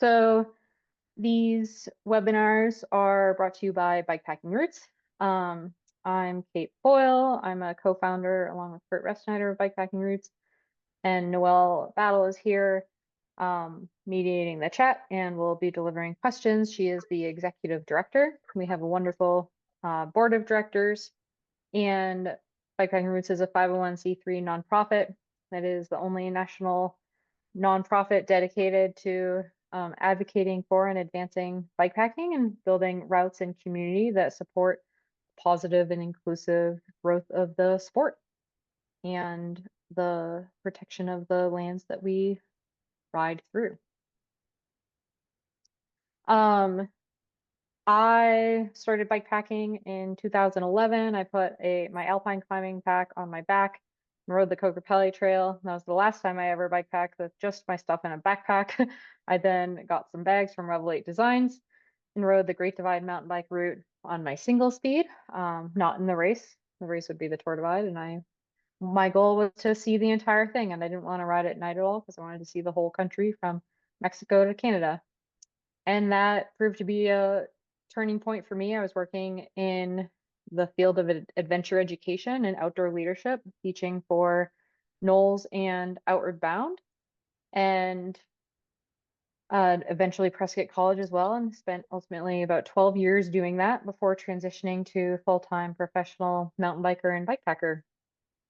So these webinars are brought to you by Bikepacking Roots. I'm Kate Boyle. I'm a co-founder along with Kurt Refsnyder of Bikepacking Roots, and Noelle Battle is here mediating the chat and will be delivering questions. She is the executive director. We have a wonderful board of directors, and Bikepacking Roots is a 501c3 nonprofit that is the only national nonprofit dedicated to advocating for and advancing bikepacking and building routes and community that support positive and inclusive growth of the sport and the protection of the lands that we ride through. I started bikepacking in 2011. I put my alpine climbing pack on my back and rode the Kokopelli Trail. That was the last time I ever bikepacked with just my stuff in a backpack. I then got some bags from Revel 8 Designs and rode the Great Divide mountain bike route on my single speed, not in the race. The race would be the Tour Divide, and my goal was to see the entire thing, and I didn't want to ride at night at all because I wanted to see the whole country from Mexico to Canada. And that proved to be a turning point for me. I was working in the field of adventure education and outdoor leadership, teaching for Knowles and Outward Bound, and eventually Prescott College as well, and spent ultimately about 12 years doing that before transitioning to full-time professional mountain biker and bikepacker.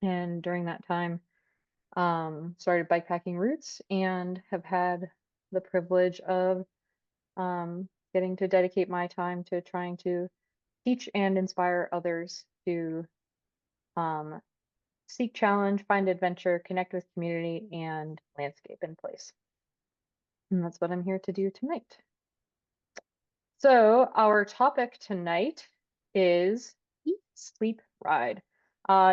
And during that time, started Bikepacking Roots and have had the privilege of getting to dedicate my time to trying to teach and inspire others to seek challenge, find adventure, connect with community and landscape in place. And that's what I'm here to do tonight. So our topic tonight is Eat, Sleep, Ride.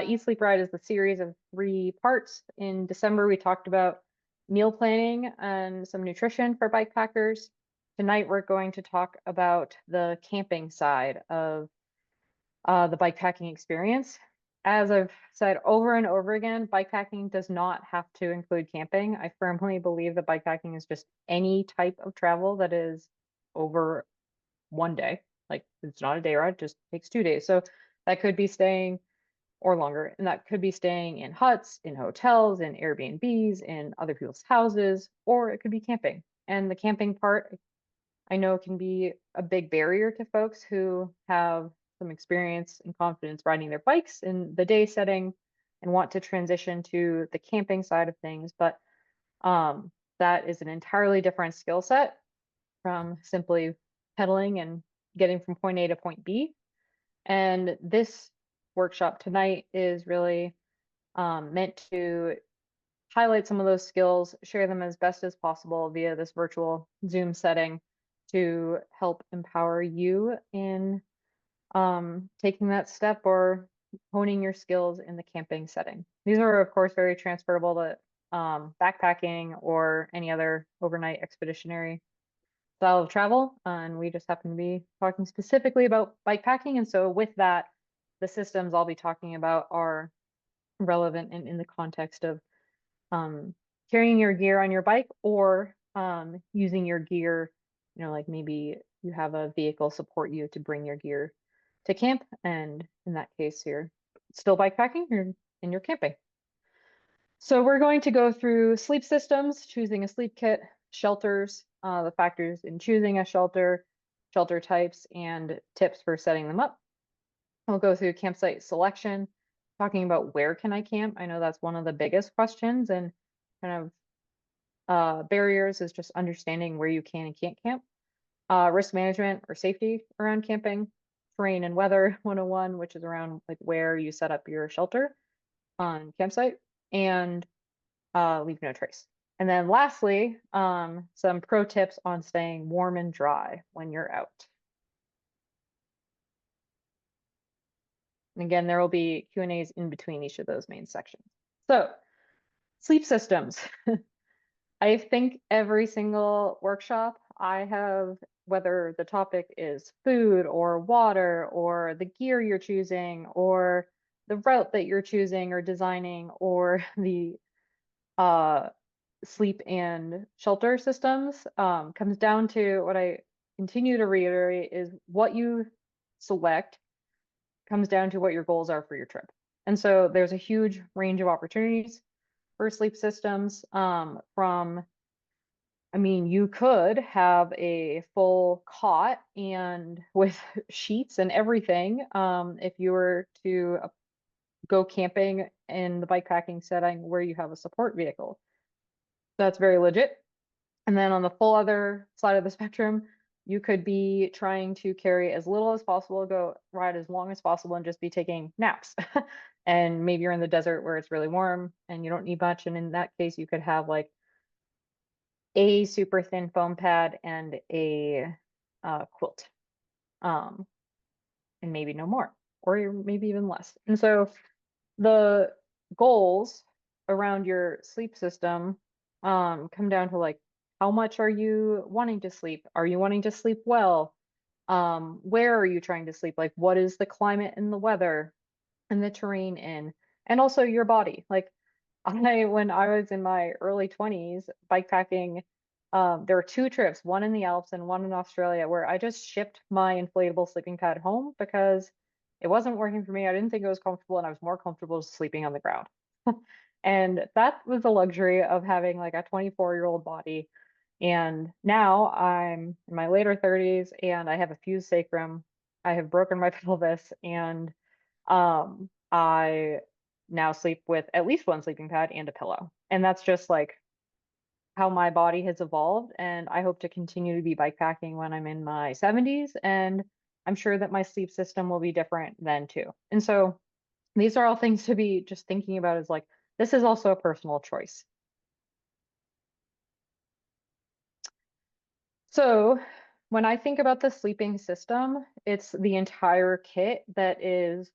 Eat, Sleep, Ride is the series of 3 parts. In December, we talked about meal planning and some nutrition for bikepackers. Tonight, we're going to talk about the camping side of the bikepacking experience. As I've said over and over again, bikepacking does not have to include camping. I firmly believe that bikepacking is just any type of travel that is over one day. Like, it's not a day ride, it just takes 2 days. So that could be staying or longer, and that could be staying in huts, in hotels, in Airbnbs, in other people's houses, or it could be camping. And the camping part, I know, can be a big barrier to folks who have some experience and confidence riding their bikes in the day setting and want to transition to the camping side of things. But that is an entirely different skill set from simply pedaling and getting from point A to point B. And this workshop tonight is really meant to highlight some of those skills, share them as best as possible via this virtual Zoom setting to help empower you in taking that step or honing your skills in the camping setting. These are, of course, very transferable to backpacking or any other overnight expeditionary style of travel. And we just happen to be talking specifically about bikepacking. And so with that, the systems I'll be talking about are relevant in the context of carrying your gear on your bike or using your gear, like maybe you have a vehicle support you to bring your gear to camp. And in that case, you're still bikepacking and you're camping. So we're going to go through sleep systems, choosing a sleep kit, shelters, the factors in choosing a shelter, shelter types, and tips for setting them up. We'll go through campsite selection, talking about where can I camp. I know that's one of the biggest questions and kind of barriers is just understanding where you can and can't camp. Risk management or safety around camping, terrain and weather 101, which is around like where you set up your shelter on campsite, and leave no trace. And then lastly, some pro tips on staying warm and dry when you're out. And again, there will be Q&As in between each of those main sections. So sleep systems. I think every single workshop I have, whether the topic is food or water or the gear you're choosing or the route that you're choosing or designing or the sleep and shelter systems comes down to what I continue to reiterate is what you select comes down to what your goals are for your trip. And so there's a huge range of opportunities for sleep systems I mean, you could have a full cot and with sheets and everything if you were to go camping in the bikepacking setting where you have a support vehicle. That's very legit. And then on the full other side of the spectrum, you could be trying to carry as little as possible, go ride as long as possible, and just be taking naps. And maybe you're in the desert where it's really warm and you don't need much. And in that case, you could have like a super thin foam pad and a quilt, um, and maybe no more, or maybe even less. And so the goals around your sleep system come down to like how much are you wanting to sleep? Are you wanting to sleep well? Where are you trying to sleep? Like what is the climate and the weather and the terrain in? And also your body. Like when I was in my early 20s bikepacking, there were two trips, one in the Alps and one in Australia, where I just shipped my inflatable sleeping pad home because it wasn't working for me. I didn't think it was comfortable, and I was more comfortable sleeping on the ground. And that was the luxury of having like a 24-year-old body. And now I'm in my later 30s and I have a fused sacrum. I have broken my pelvis, and I now sleep with at least one sleeping pad and a pillow. And that's just like how my body has evolved. And I hope to continue to be bikepacking when I'm in my 70s. And I'm sure that my sleep system will be different then too. And so these are all things to be just thinking about is like, this is also a personal choice. So when I think about the sleeping system, it's the entire kit that is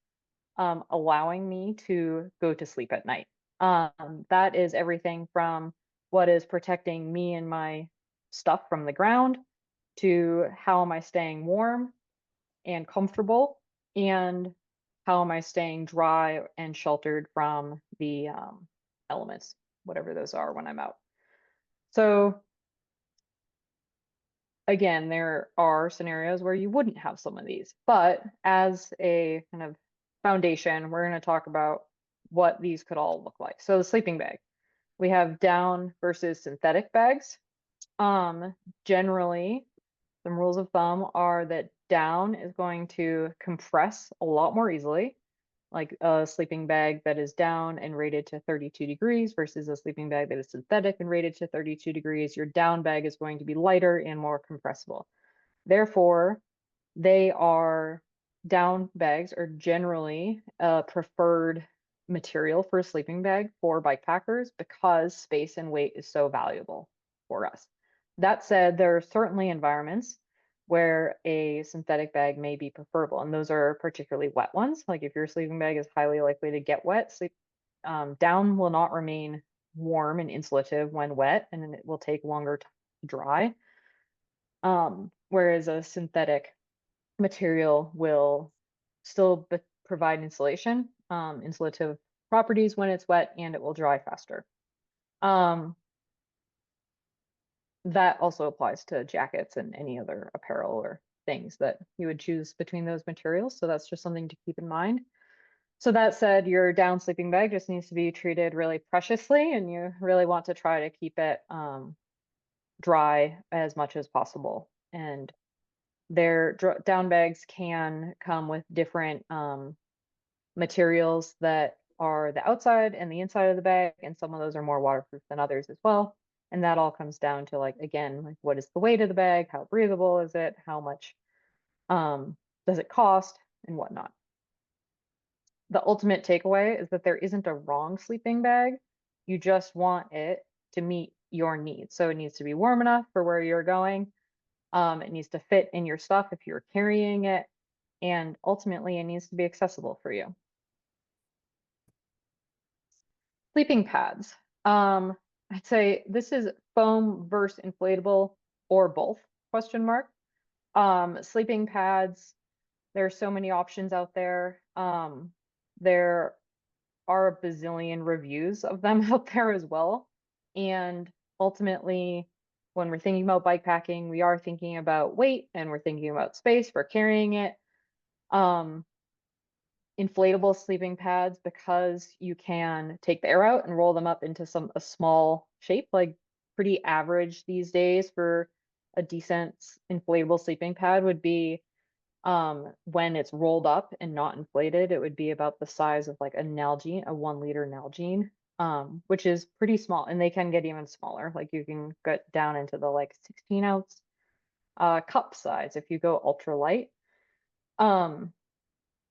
allowing me to go to sleep at night. That is everything from what is protecting me and my stuff from the ground to how am I staying warm and comfortable, and how am I staying dry and sheltered from the elements, whatever those are when I'm out. So again, there are scenarios where you wouldn't have some of these, but as a kind of foundation, we're going to talk about what these could all look like. So the sleeping bag, we have down versus synthetic bags. Generally, some rules of thumb are that down is going to compress a lot more easily, like a sleeping bag that is down and rated to 32 degrees versus a sleeping bag that is synthetic and rated to 32 degrees. Your down bag is going to be lighter and more compressible. Therefore, they are down bags are generally a preferred material for a sleeping bag for bikepackers because space and weight is so valuable for us. That said, there are certainly environments where a synthetic bag may be preferable, and those are particularly wet ones. Like if your sleeping bag is highly likely to get wet, down will not remain warm and insulative when wet, and it will take longer to dry. Whereas a synthetic material will still provide insulation, insulative properties when it's wet, and it will dry faster. That also applies to jackets and any other apparel or things that you would choose between those materials. So that's just something to keep in mind. So that said, your down sleeping bag just needs to be treated really preciously, and you really want to try to keep it dry as much as possible. And their down bags can come with different materials that are the outside and the inside of the bag, and some of those are more waterproof than others as well. And that all comes down to like, again, like what is the weight of the bag? How breathable is it? How much does it cost and whatnot? The ultimate takeaway is that there isn't a wrong sleeping bag. You just want it to meet your needs. So it needs to be warm enough for where you're going. It needs to fit in your stuff if you're carrying it. And ultimately, it needs to be accessible for you. Sleeping pads. I'd say this is foam versus inflatable or both, question mark. Sleeping pads, there are so many options out there. There are a bazillion reviews of them out there as well. And ultimately, when we're thinking about bike packing, we are thinking about weight and we're thinking about space for carrying it. Um, Inflatable sleeping pads, because you can take the air out and roll them up into a small shape, like pretty average these days for a decent inflatable sleeping pad would be, when it's rolled up and not inflated, it would be about the size of like a Nalgene, a 1 liter Nalgene, which is pretty small, and they can get even smaller. Like you can get down into the like 16-ounce cup size if you go ultra light. Um,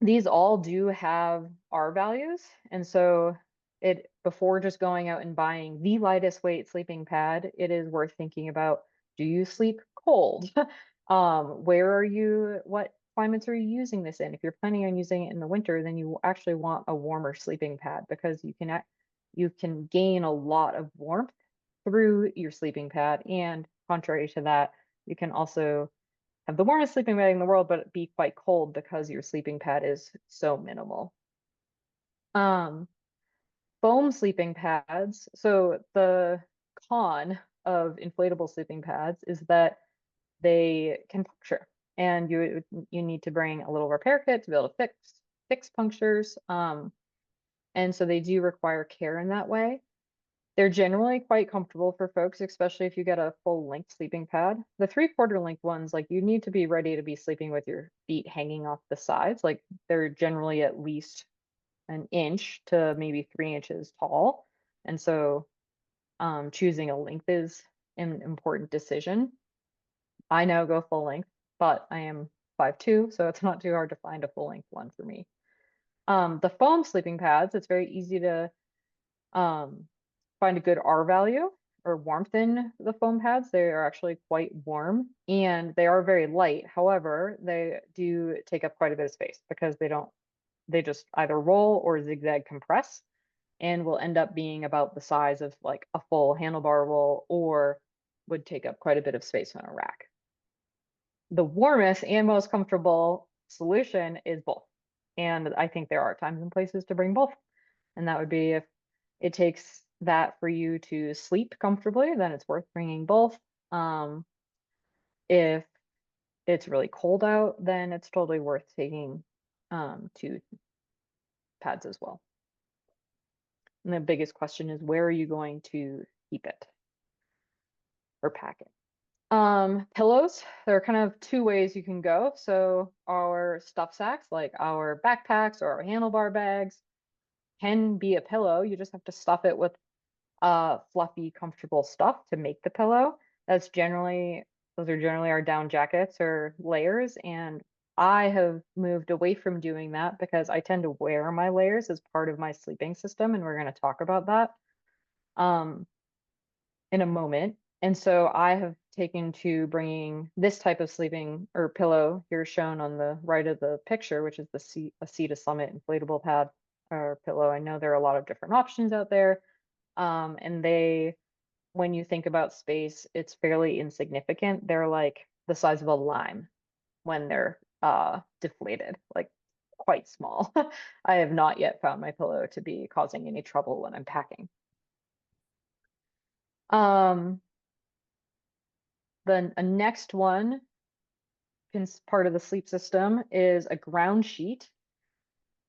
these all do have R values, and so it before just going out and buying the lightest weight sleeping pad, it is worth thinking about, do you sleep cold? Where are you, what climates are you using this in? If you're planning on using it in the winter, then you actually want a warmer sleeping pad, because you can gain a lot of warmth through your sleeping pad, and contrary to that, you can also have the warmest sleeping bag in the world, but be quite cold because your sleeping pad is so minimal. Um, Foam sleeping pads. So the con of inflatable sleeping pads is that they can puncture, and you need to bring a little repair kit to be able to fix punctures. And so they do require care in that way. They're generally quite comfortable for folks, especially if you get a full length sleeping pad. The 3/4 length ones, like you need to be ready to be sleeping with your feet hanging off the sides. Like they're generally at least an inch to maybe 3 inches tall. And so choosing a length is an important decision. I now go full length, but I am 5'2", so it's not too hard to find a full length one for me. The foam sleeping pads, it's very easy to um, find a good R value or warmth in the foam pads. They are actually quite warm and they are very light. However, they do take up quite a bit of space because they just either roll or zigzag compress, and will end up being about the size of like a full handlebar roll, or would take up quite a bit of space on a rack. The warmest and most comfortable solution is both. And I think there are times and places to bring both. And that would be if it takes that for you to sleep comfortably, then it's worth bringing both. If it's really cold out, then it's totally worth taking two pads as well. And the biggest question is, where are you going to keep it or pack it? Pillows, there are kind of two ways you can go. So our stuff sacks, like our backpacks or our handlebar bags, can be a pillow. You just have to stuff it with fluffy, comfortable stuff to make the pillow. Those are generally our down jackets or layers. And I have moved away from doing that because I tend to wear my layers as part of my sleeping system. And we're going to talk about that um, in a moment. And so I have taken to bringing this type of sleeping or pillow here shown on the right of the picture, which is a Sea to Summit inflatable pad or pillow. I know there are a lot of different options out there. And when you think about space, it's fairly insignificant. They're like the size of a lime when they're deflated, like quite small. I have not yet found my pillow to be causing any trouble when I'm packing. Then a next one, part of the sleep system, is a ground sheet.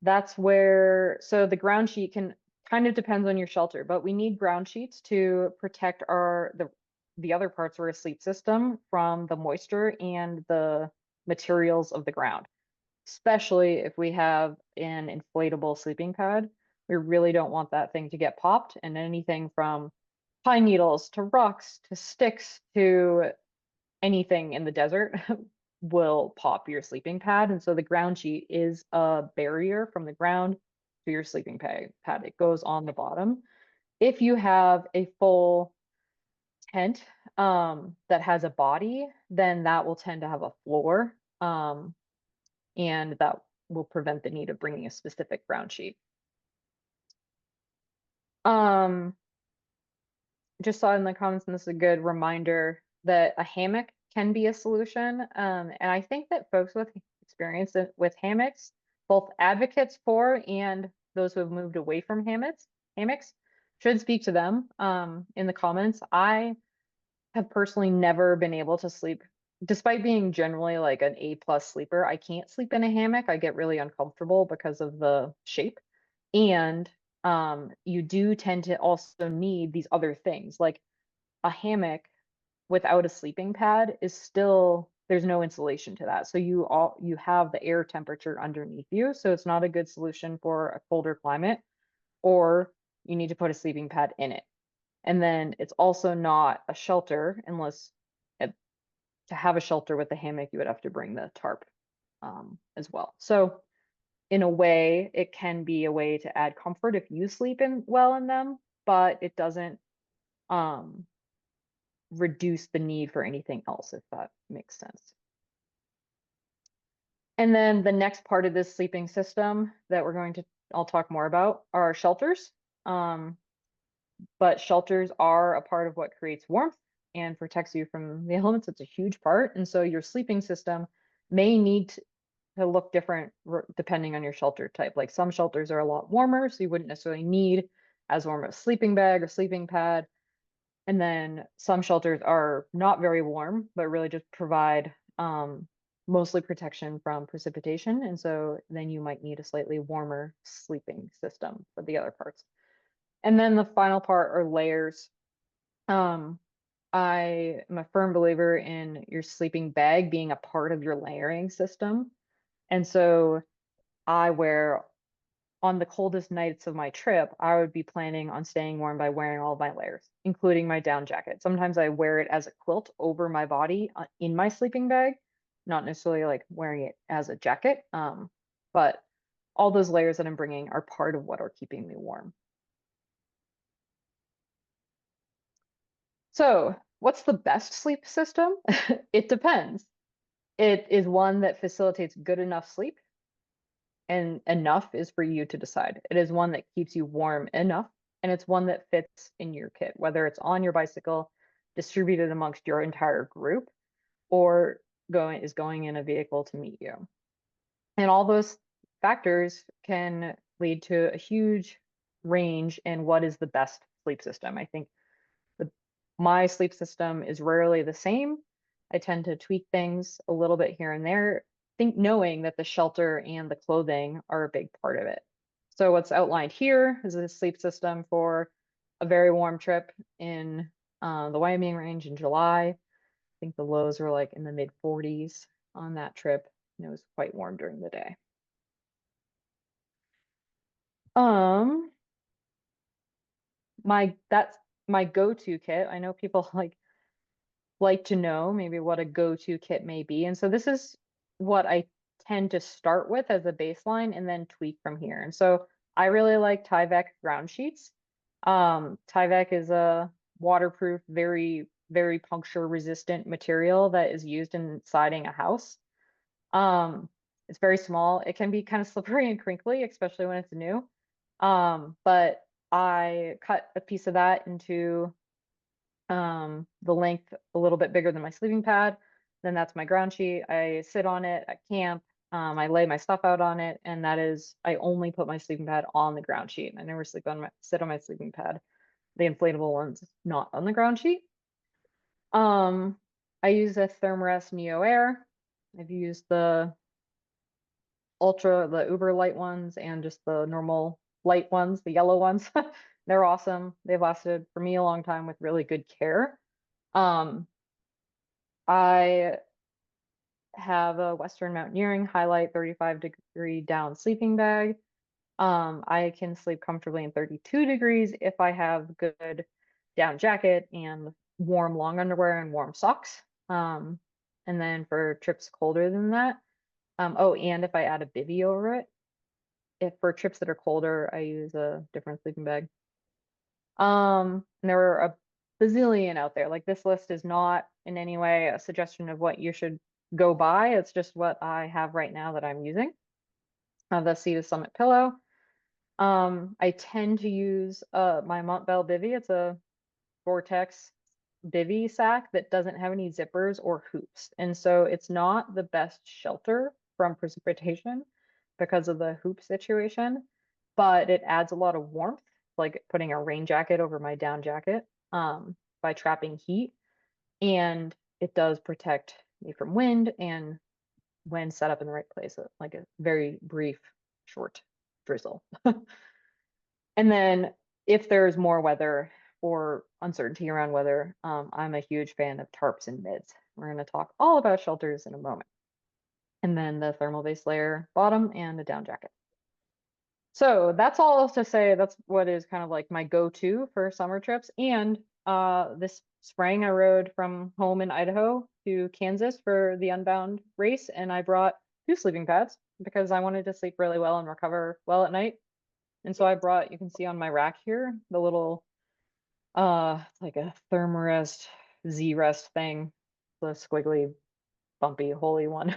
That's where, so the ground sheet can kind of depends on your shelter, but we need ground sheets to protect the other parts of our sleep system from the moisture and the materials of the ground, especially if we have an inflatable sleeping pad. We really don't want that thing to get popped, and anything from pine needles to rocks to sticks to anything in the desert will pop your sleeping pad. And so the ground sheet is a barrier from the ground to your sleeping pad. It goes on the bottom. If you have a full tent that has a body, then that will tend to have a floor, and that will prevent the need of bringing a specific ground sheet. Um, just saw in the comments, and this is a good reminder, that a hammock can be a solution. And I think that folks with experience with hammocks, both advocates for and those who have moved away from hammocks, should speak to them in the comments. I have personally never been able to sleep, despite being generally like an A+ sleeper. I can't sleep in a hammock. I get really uncomfortable because of the shape. And you do tend to also need these other things. Like a hammock without a sleeping pad is still, there's no insulation to that. So you have the air temperature underneath you. So it's not a good solution for a colder climate, or you need to put a sleeping pad in it. And then it's also not a shelter unless to have a shelter with the hammock, you would have to bring the tarp as well. So in a way, it can be a way to add comfort if you sleep in well in them, but it doesn't um, reduce the need for anything else, if that makes sense. And then the next part of this sleeping system that I'll talk more about are shelters. Um, but shelters are a part of what creates warmth and protects you from the elements. It's a huge part. And so your sleeping system may need to look different depending on your shelter type. Like some shelters are a lot warmer, so you wouldn't necessarily need as warm a sleeping bag or sleeping pad. And then some shelters are not very warm, but really just provide mostly protection from precipitation. And so then you might need a slightly warmer sleeping system for the other parts. And then the final part are layers. Um, I am a firm believer in your sleeping bag being a part of your layering system. And so I wear, on the coldest nights of my trip, I would be planning on staying warm by wearing all of my layers, including my down jacket. Sometimes I wear it as a quilt over my body in my sleeping bag, not necessarily like wearing it as a jacket. But all those layers that I'm bringing are part of what are keeping me warm. So, what's the best sleep system? It depends. It is one that facilitates good enough sleep, and enough is for you to decide. It is one that keeps you warm enough, and it's one that fits in your kit, whether it's on your bicycle, distributed amongst your entire group, or going in a vehicle to meet you. And all those factors can lead to a huge range in what is the best sleep system. I think the, my sleep system is rarely the same. I tend to tweak things a little bit here and there, knowing that the shelter and the clothing are a big part of it. So what's outlined here is a sleep system for a very warm trip in the Wyoming range in July. I think the lows were like in the mid 40s on that trip, and it was quite warm during the day. Um, that's my go-to kit. I know people like to know maybe what a go-to kit may be. And so this is what I tend to start with as a baseline and then tweak from here. And so I really like Tyvek ground sheets. Tyvek is a waterproof, very, very puncture resistant material that is used in siding a house. It's very small. It can be kind of slippery and crinkly, especially when it's new. But I cut a piece of that into the length a little bit bigger than my sleeping pad. Then that's my ground sheet. I sit on it at camp. I lay my stuff out on it, and that is, I only put my sleeping pad on the ground sheet. I never sit on my sleeping pad, the inflatable ones, not on the ground sheet. Um, I use a Thermarest Neo Air. I've used the uber light ones and just the normal light ones, the yellow ones. They're awesome. They've lasted for me a long time with really good care. Um, I have a Western Mountaineering Highlight 35-degree down sleeping bag. I can sleep comfortably in 32 degrees if I have good down jacket and warm long underwear and warm socks. And then for trips colder than that, oh, and if I add a bivy over it, if for trips that are colder, I use a different sleeping bag. And there are a bazillion out there. Like this list is not in any way a suggestion of what you should go buy. It's just what I have right now that I'm using. The Sea to Summit pillow. I tend to use my Montbell bivy. It's a Vortex bivy sack that doesn't have any zippers or hoops. And so it's not the best shelter from precipitation because of the hoop situation, but it adds a lot of warmth like putting a rain jacket over my down jacket by trapping heat. And it does protect me from wind and when set up in the right place, like a very brief, short drizzle. And then if there's more weather or uncertainty around weather, I'm a huge fan of tarps and mids. We're going to talk all about shelters in a moment. And then the thermal base layer bottom and a down jacket. So that's all to say that's what is kind of like my go-to for summer trips. And this spring I rode from home in Idaho to Kansas for the Unbound race, and I brought 2 sleeping pads because I wanted to sleep really well and recover well at night. And so I brought, you can see on my rack here, the little like a Thermarest Z-Rest thing, the squiggly, bumpy, holy one.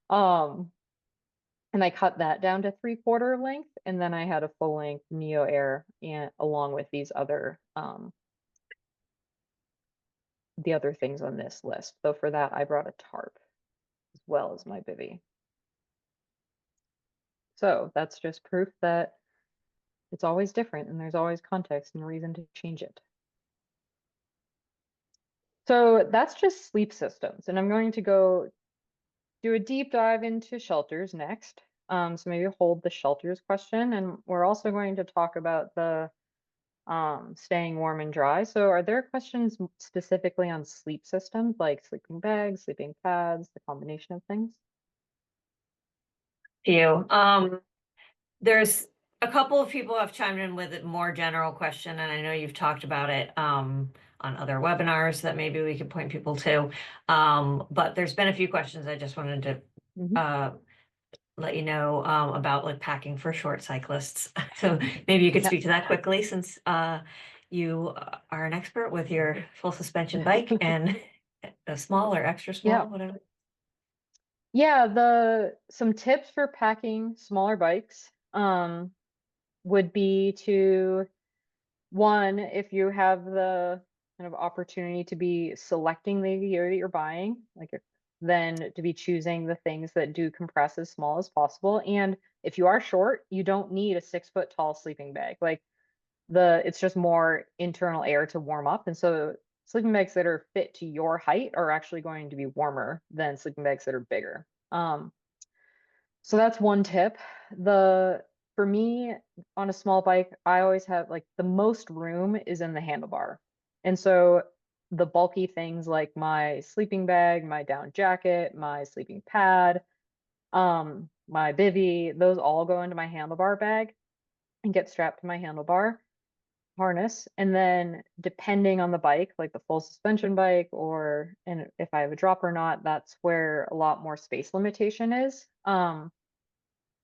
Um, and I cut that down to 3/4 length, and then I had a full length Neo Air and along with these other the other things on this list. So for that I brought a tarp as well as my bivy. So that's just proof that it's always different and there's always context and reason to change it. So that's just sleep systems, and I'm going to go do a deep dive into shelters next. So maybe hold the shelters question, and we're also going to talk about the staying warm and dry. So are there questions specifically on sleep systems, like sleeping bags, sleeping pads, the combination of things? You. There's a couple of people have chimed in with a more general question, and I know you've talked about it on other webinars that maybe we could point people to. But there's been a few questions I just wanted to Mhm. let you know about like packing for short cyclists. So maybe you could Yeah. speak to that quickly since you are an expert with your full suspension bike and a small or extra Yeah. small, whatever. Yeah, some tips for packing smaller bikes would be to one, if you have the kind of opportunity to be selecting the gear that you're buying, then to be choosing the things that do compress as small as possible. And if you are short, you don't need a 6 foot tall sleeping bag. Like it's just more internal air to warm up. And so sleeping bags that are fit to your height are actually going to be warmer than sleeping bags that are bigger. So that's one tip. For me on a small bike, I always have like the most room is in the handlebar. And so the bulky things like my sleeping bag, my down jacket, my sleeping pad, my bivy, those all go into my handlebar bag and get strapped to my handlebar harness. And then depending on the bike, like the full suspension bike and if I have a drop or not, that's where a lot more space limitation is.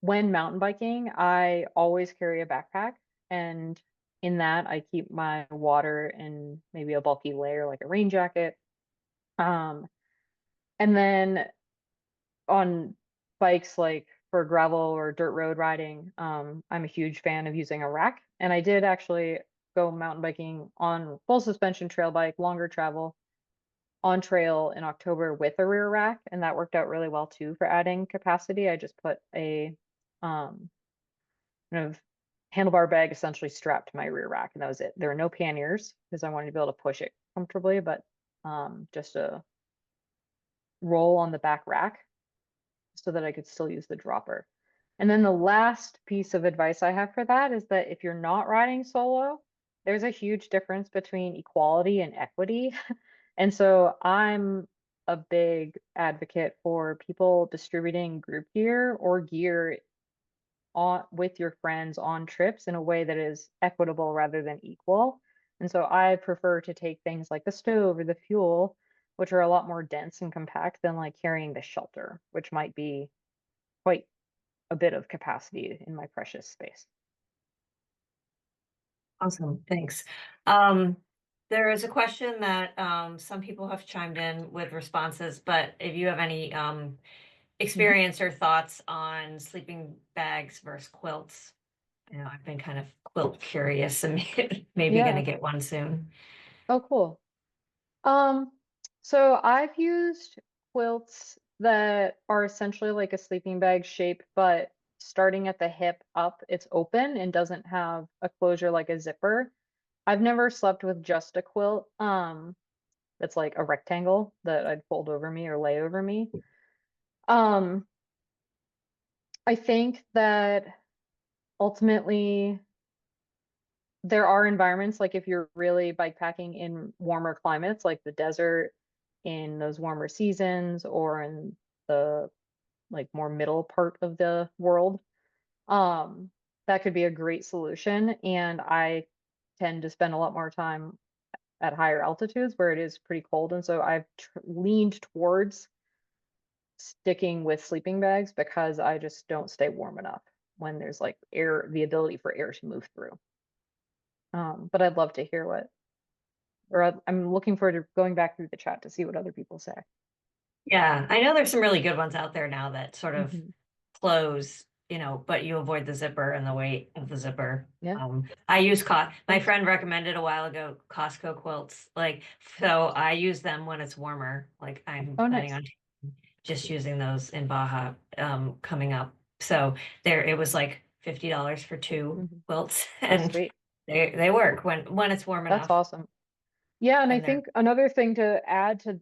When mountain biking, I always carry a backpack, and in that I keep my water and maybe a bulky layer like a rain jacket. Um, and then on bikes like for gravel or dirt road riding, I'm a huge fan of using a rack. And I did actually go mountain biking on full suspension trail bike, longer travel on trail in October with a rear rack, and that worked out really well too for adding capacity. I just put a um kind of handlebar bag essentially strapped to my rear rack, and that was it. There were no panniers because I wanted to be able to push it comfortably, but just a roll on the back rack so that I could still use the dropper. And then the last piece of advice I have for that is that if you're not riding solo, there's a huge difference between equality and equity. And so I'm a big advocate for people distributing group gear or gear on with your friends on trips in a way that is equitable rather than equal. And so I prefer to take things like the stove or the fuel, which are a lot more dense and compact than like carrying the shelter, which might be quite a bit of capacity in my precious space. Awesome, thanks. Um, there is a question that some people have chimed in with responses, but if you have any Mhm. experience or thoughts on sleeping bags versus quilts, you know, I've been kind of quilt curious and maybe gonna Yeah. get one soon. Oh, cool. Um, so I've used quilts that are essentially like a sleeping bag shape, but starting at the hip up, it's open and doesn't have a closure like a zipper. I've never slept with just a quilt. That's like a rectangle that I'd fold over me or lay over me. Um, I think that ultimately there are environments like if you're really bikepacking in warmer climates like the desert in those warmer seasons or in the like more middle part of the world, um, that could be a great solution. And I tend to spend a lot more time at higher altitudes where it is pretty cold. And so I've leaned towards sticking with sleeping bags because I just don't stay warm enough when there's like air, the ability for air to move through. But I'd love to hear what, or I'm looking forward to going back through the chat to see what other people say. Yeah, I know there's some really good ones out there now that sort of Hmm. close, but you avoid the zipper and the weight of the zipper. Yeah, I use my cool. friend recommended a while ago Costco quilts. Like, so I use them when it's warmer. Like I'm Oh, planning nice. on just using those in Baja coming up. So there it was like $50 for two Hmm. quilts Oh, and sweet. they work when it's warm That's enough awesome. Yeah, and I and they're think another thing to add to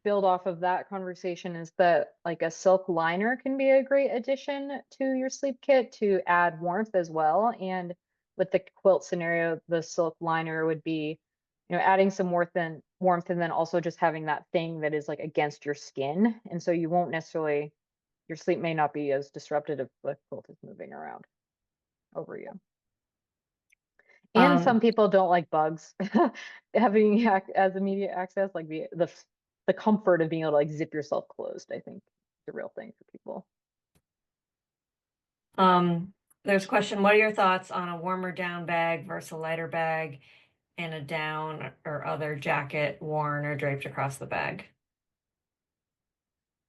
build off of that conversation is that like a silk liner can be a great addition to your sleep kit to add warmth as well. And with the quilt scenario, the silk liner would be, adding some warmth and then also just having that thing that is like against your skin. And so you won't necessarily, your sleep may not be as disrupted if the quilt is moving around over you. And um some people don't like bugs having as immediate access, like the comfort of being able to like zip yourself closed, I think is the real thing for people. um there's a question, what are your thoughts on a warmer down bag versus a lighter bag and a down or other jacket worn or draped across the bag?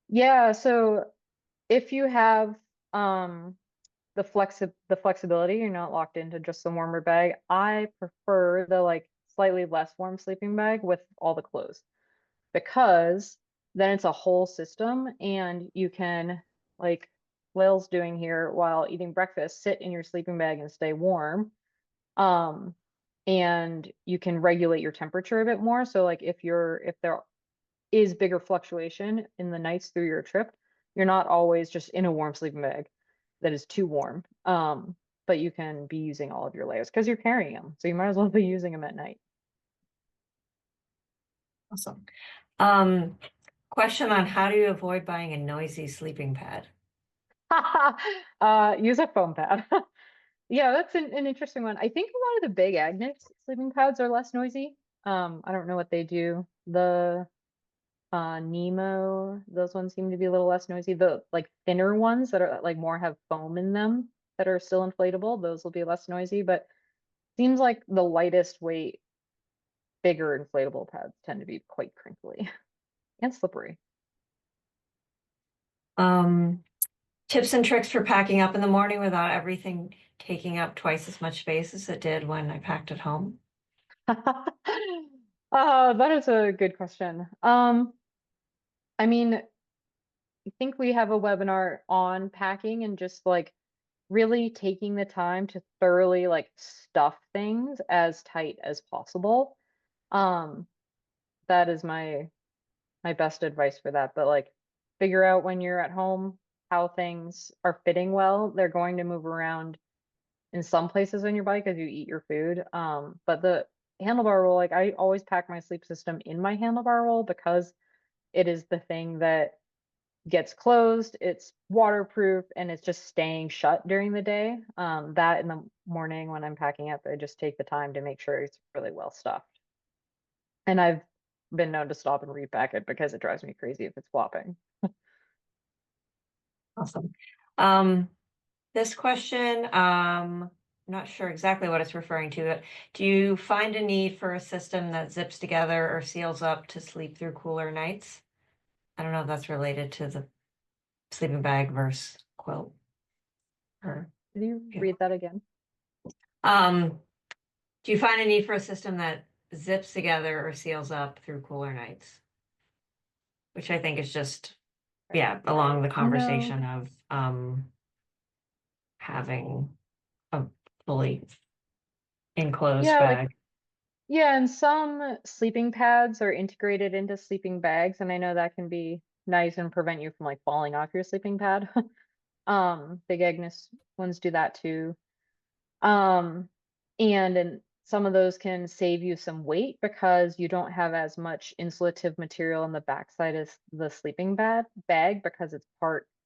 Yeah, so if you have the flexibility, you're not locked into just the warmer bag. I prefer the like slightly less warm sleeping bag with all the clothes because then it's a whole system and you can like Lil's doing here while eating breakfast, sit in your sleeping bag and stay warm. Um, and you can regulate your temperature a bit more. So like if there is bigger fluctuation in the nights through your trip, you're not always just in a warm sleeping bag that is too warm. But you can be using all of your layers because you're carrying them. So you might as well be using them at night. Awesome. Um, Question on how do you avoid buying a noisy sleeping pad? Use a foam pad. Yeah, that's an interesting one. I think a lot of the big Agnes sleeping pads are less noisy. I don't know what they do. The Nemo, those ones seem to be a little less noisy. The like thinner ones that are like more have foam in them that are still inflatable, those will be less noisy, but seems like the lightest weight, bigger inflatable pads tend to be quite crinkly and slippery. Um, Tips and tricks for packing up in the morning without everything taking up twice as much space as it did when I packed at home. That is a good question. I mean, I think we have a webinar on packing and just like really taking the time to thoroughly like stuff things as tight as possible. Um, that is my best advice for that. But like figure out when you're at home how things are fitting well. They're going to move around in some places on your bike as you eat your food. But the handlebar roll, like I always pack my sleep system in my handlebar roll because it is the thing that gets closed, it's waterproof, and it's just staying shut during the day. That in the morning when I'm packing up, I just take the time to make sure it's really well stuffed. And I've been known to stop and repack it because it drives me crazy if it's flopping. Awesome. This question, I'm not sure exactly what it's referring to. But do you find a need for a system that zips together or seals up to sleep through cooler nights? I don't know if that's related to the sleeping bag versus quilt or, Did you yeah. read that again? Um, do you find a need for a system that zips together or seals up through cooler nights? Which I think is just, Right. yeah, along the No. conversation of having a fully enclosed Yeah, like bag. yeah, and some sleeping pads are integrated into sleeping bags, and I know that can be nice and prevent you from like falling off your sleeping pad. Big Agnes ones do that too. Um, and some of those can save you some weight because you don't have as much insulative material on the backside as the sleeping bag because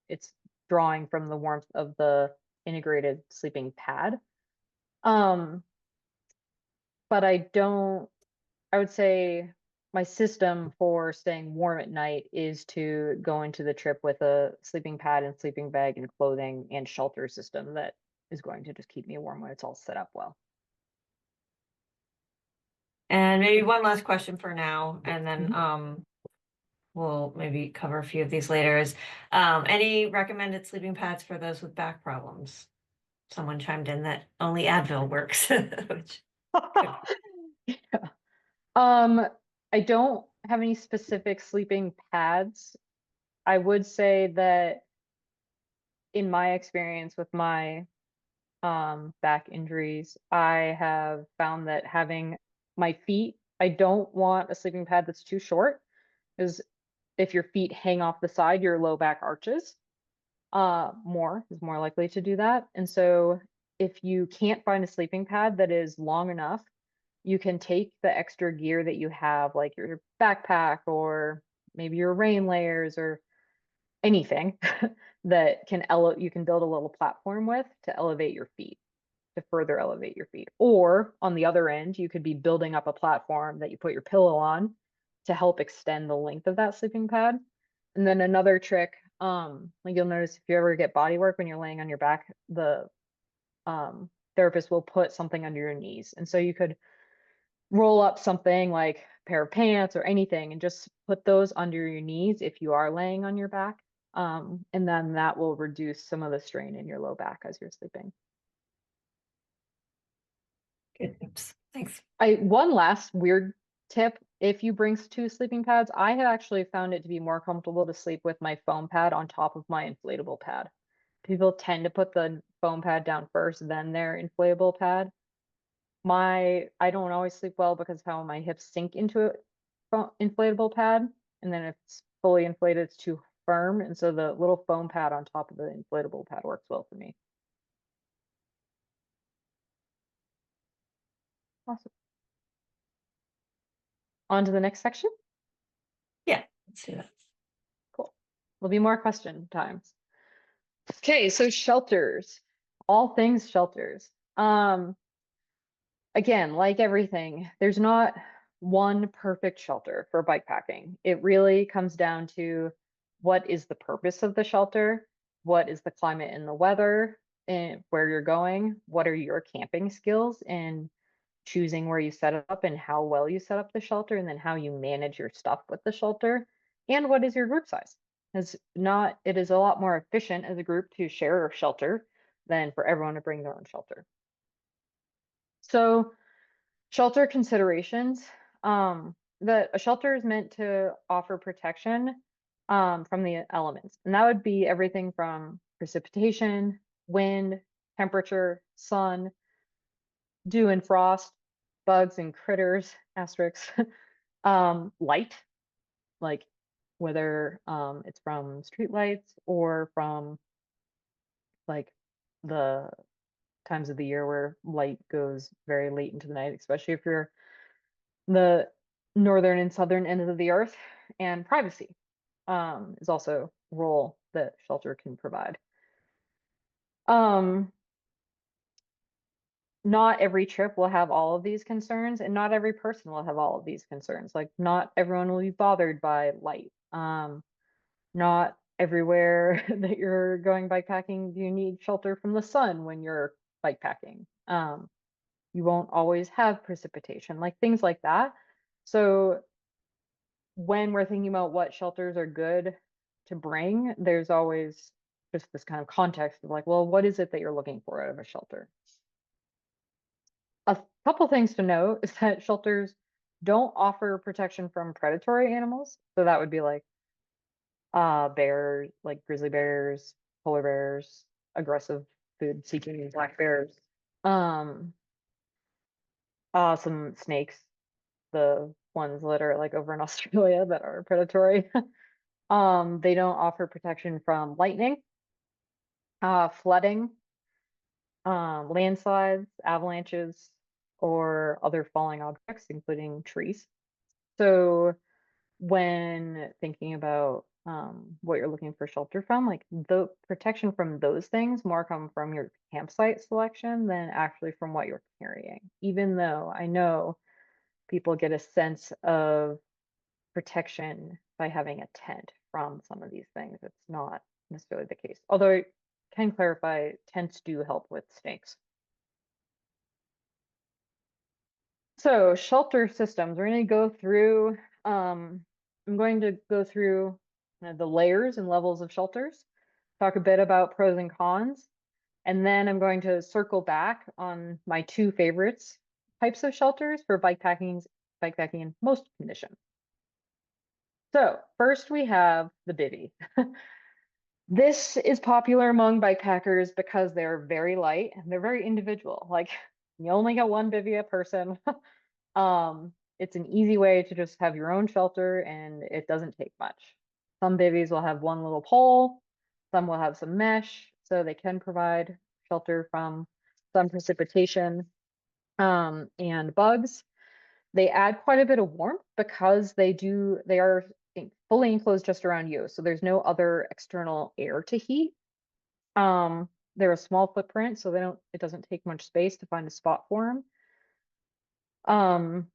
it's drawing from the warmth of the integrated sleeping pad. Um, but I would say my system for staying warm at night is to go into the trip with a sleeping pad and sleeping bag and clothing and shelter system that is going to just keep me warm when it's all set up well. And maybe one last question for now, and then Mhm. we'll maybe cover a few of these later. Is any recommended sleeping pads for those with back problems? Someone chimed in that only Advil works, which could Um, I don't have any specific sleeping pads. I would say that in my experience with my back injuries, I have found that having my feet, I don't want a sleeping pad that's too short because if your feet hang off the side, your low back arches. More is more likely to do that. And so if you can't find a sleeping pad that is long enough, you can take the extra gear that you have, like your backpack or maybe your rain layers or anything that you can build a little platform with to elevate your feet, to further elevate your feet. Or on the other end, you could be building up a platform that you put your pillow on to help extend the length of that sleeping pad. And then another trick, like you'll notice if you ever get body work when you're laying on your back, the therapist will put something under your knees. And so you could roll up something like a pair of pants or anything and just put those under your knees if you are laying on your back. And then that will reduce some of the strain in your low back as you're sleeping. good tips. Thanks. One last weird tip, if you bring two sleeping pads, I have actually found it to be more comfortable to sleep with my foam pad on top of my inflatable pad. People tend to put the foam pad down first, then their inflatable pad. I don't always sleep well because of how my hips sink into a inflatable pad, and then if it's fully inflated, it's too firm, and so the little foam pad on top of the inflatable pad works well for me. Awesome. On to the next section. Yeah, let's do that. Cool. There'll be more question times. Okay, so shelters, all things shelters. Again, like everything, there's not one perfect shelter for bike packing. It really comes down to what is the purpose of the shelter, what is the climate and the weather, and where you're going, what are your camping skills, and choosing where you set it up and how well you set up the shelter, and then how you manage your stuff with the shelter, and what is your group size. It is a lot more efficient as a group to share a shelter than for everyone to bring their own shelter. So, shelter considerations. That a shelter is meant to offer protection from the elements, and that would be everything from precipitation, wind, temperature, sun, dew and frost, bugs and critters, asterisks, light, like whether it's from street lights or from like the times of the year where light goes very late into the night, especially if you're the northern and southern ends of the earth, and privacy is also a role that shelter can provide. Um, Not every trip will have all of these concerns, and not every person will have all of these concerns. Like, not everyone will be bothered by light. Not everywhere that you're going bikepacking do you need shelter from the sun when you're bikepacking. You won't always have precipitation, like things like that. So when we're thinking about what shelters are good to bring, there's always just this kind of context of like, well, what is it that you're looking for out of a shelter? A couple things to note is that shelters don't offer protection from predatory animals. So that would be like bears, like grizzly bears, polar bears, aggressive food-seeking black bears. Um, some snakes, the ones that are like over in Australia that are predatory. They don't offer protection from lightning, flooding, landslides, avalanches, or other falling objects, including trees. So when thinking about what you're looking for shelter from, like the protection from those things more come from your campsite selection than actually from what you're carrying. Even though I know people get a sense of protection by having a tent from some of these things, it's not necessarily the case. Although I can clarify, tents do help with snakes. So shelter systems, we're going to go through, I'm going to go through the layers and levels of shelters, talk a bit about pros and cons, and then I'm going to circle back on my two favorites types of shelters for bikepacking in most conditions. So first we have the bivy. This is popular among bikepackers because they're very light and they're very individual. Like you only get one bivy a person. It's an easy way to just have your own shelter and it doesn't take much. Some bivvies will have one little pole, some will have some mesh, so they can provide shelter from some precipitation and bugs. They add quite a bit of warmth because they are fully enclosed just around you. So there's no other external air to heat. They're a small footprint, so it doesn't take much space to find a spot for them.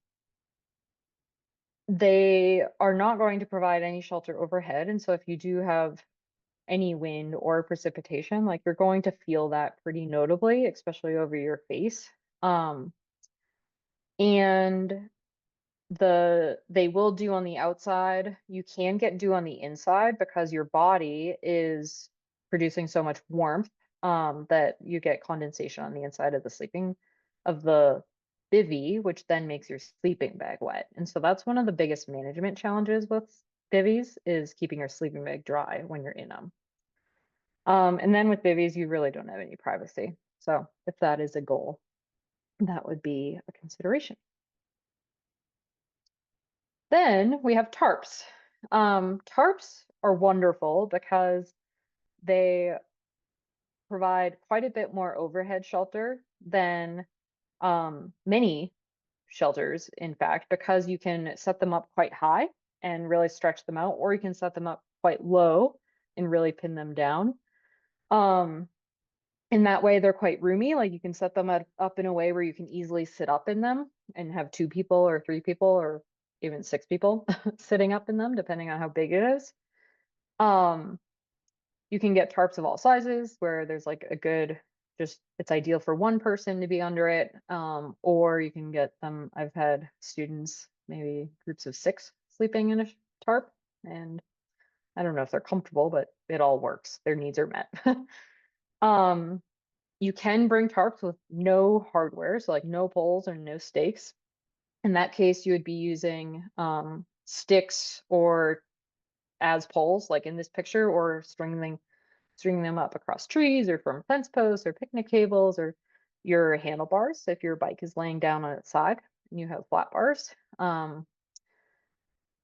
They are not going to provide any shelter overhead. And so if you do have any wind or precipitation, like you're going to feel that pretty notably, especially over your face. And they will dew on the outside. You can get dew on the inside because your body is producing so much warmth that you get condensation on the inside of the sleeping of the bivy, which then makes your sleeping bag wet. And so that's one of the biggest management challenges with bivvies is keeping your sleeping bag dry when you're in them. And then with bivvies, you really don't have any privacy. So if that is a goal, that would be a consideration. Then we have tarps. Tarps are wonderful because they provide quite a bit more overhead shelter than many shelters, in fact, because you can set them up quite high and really stretch them out, or you can set them up quite low and really pin them down. In that way, they're quite roomy. Like you can set them up in a way where you can easily sit up in them and have 2 people or 3 people or even 6 people sitting up in them, depending on how big it is. Um, you can get tarps of all sizes where there's like a good, just it's ideal for one person to be under it. Or you can get them, I've had students, maybe groups of 6 sleeping in a tarp, and I don't know if they're comfortable, but it all works. Their needs are met. You can bring tarps with no hardware, so like no poles or no stakes. In that case, you would be using sticks or as poles, like in this picture, or stringing them up across trees or from fence posts or picnic tables or your handlebars if your bike is laying down on its side and you have flat bars.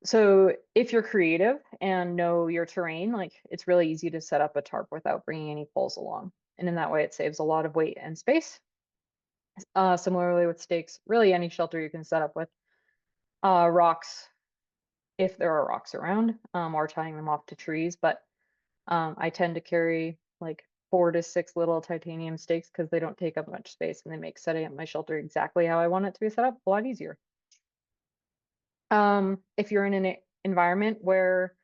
So if you're creative and know your terrain, like it's really easy to set up a tarp without bringing any poles along. And in that way, it saves a lot of weight and space. Similarly with stakes, really any shelter you can set up with rocks, if there are rocks around, or tying them off to trees. But I tend to carry like 4 to 6 little titanium stakes because they don't take up much space and they make setting up my shelter exactly how I want it to be set up a lot easier. If you're in an environment where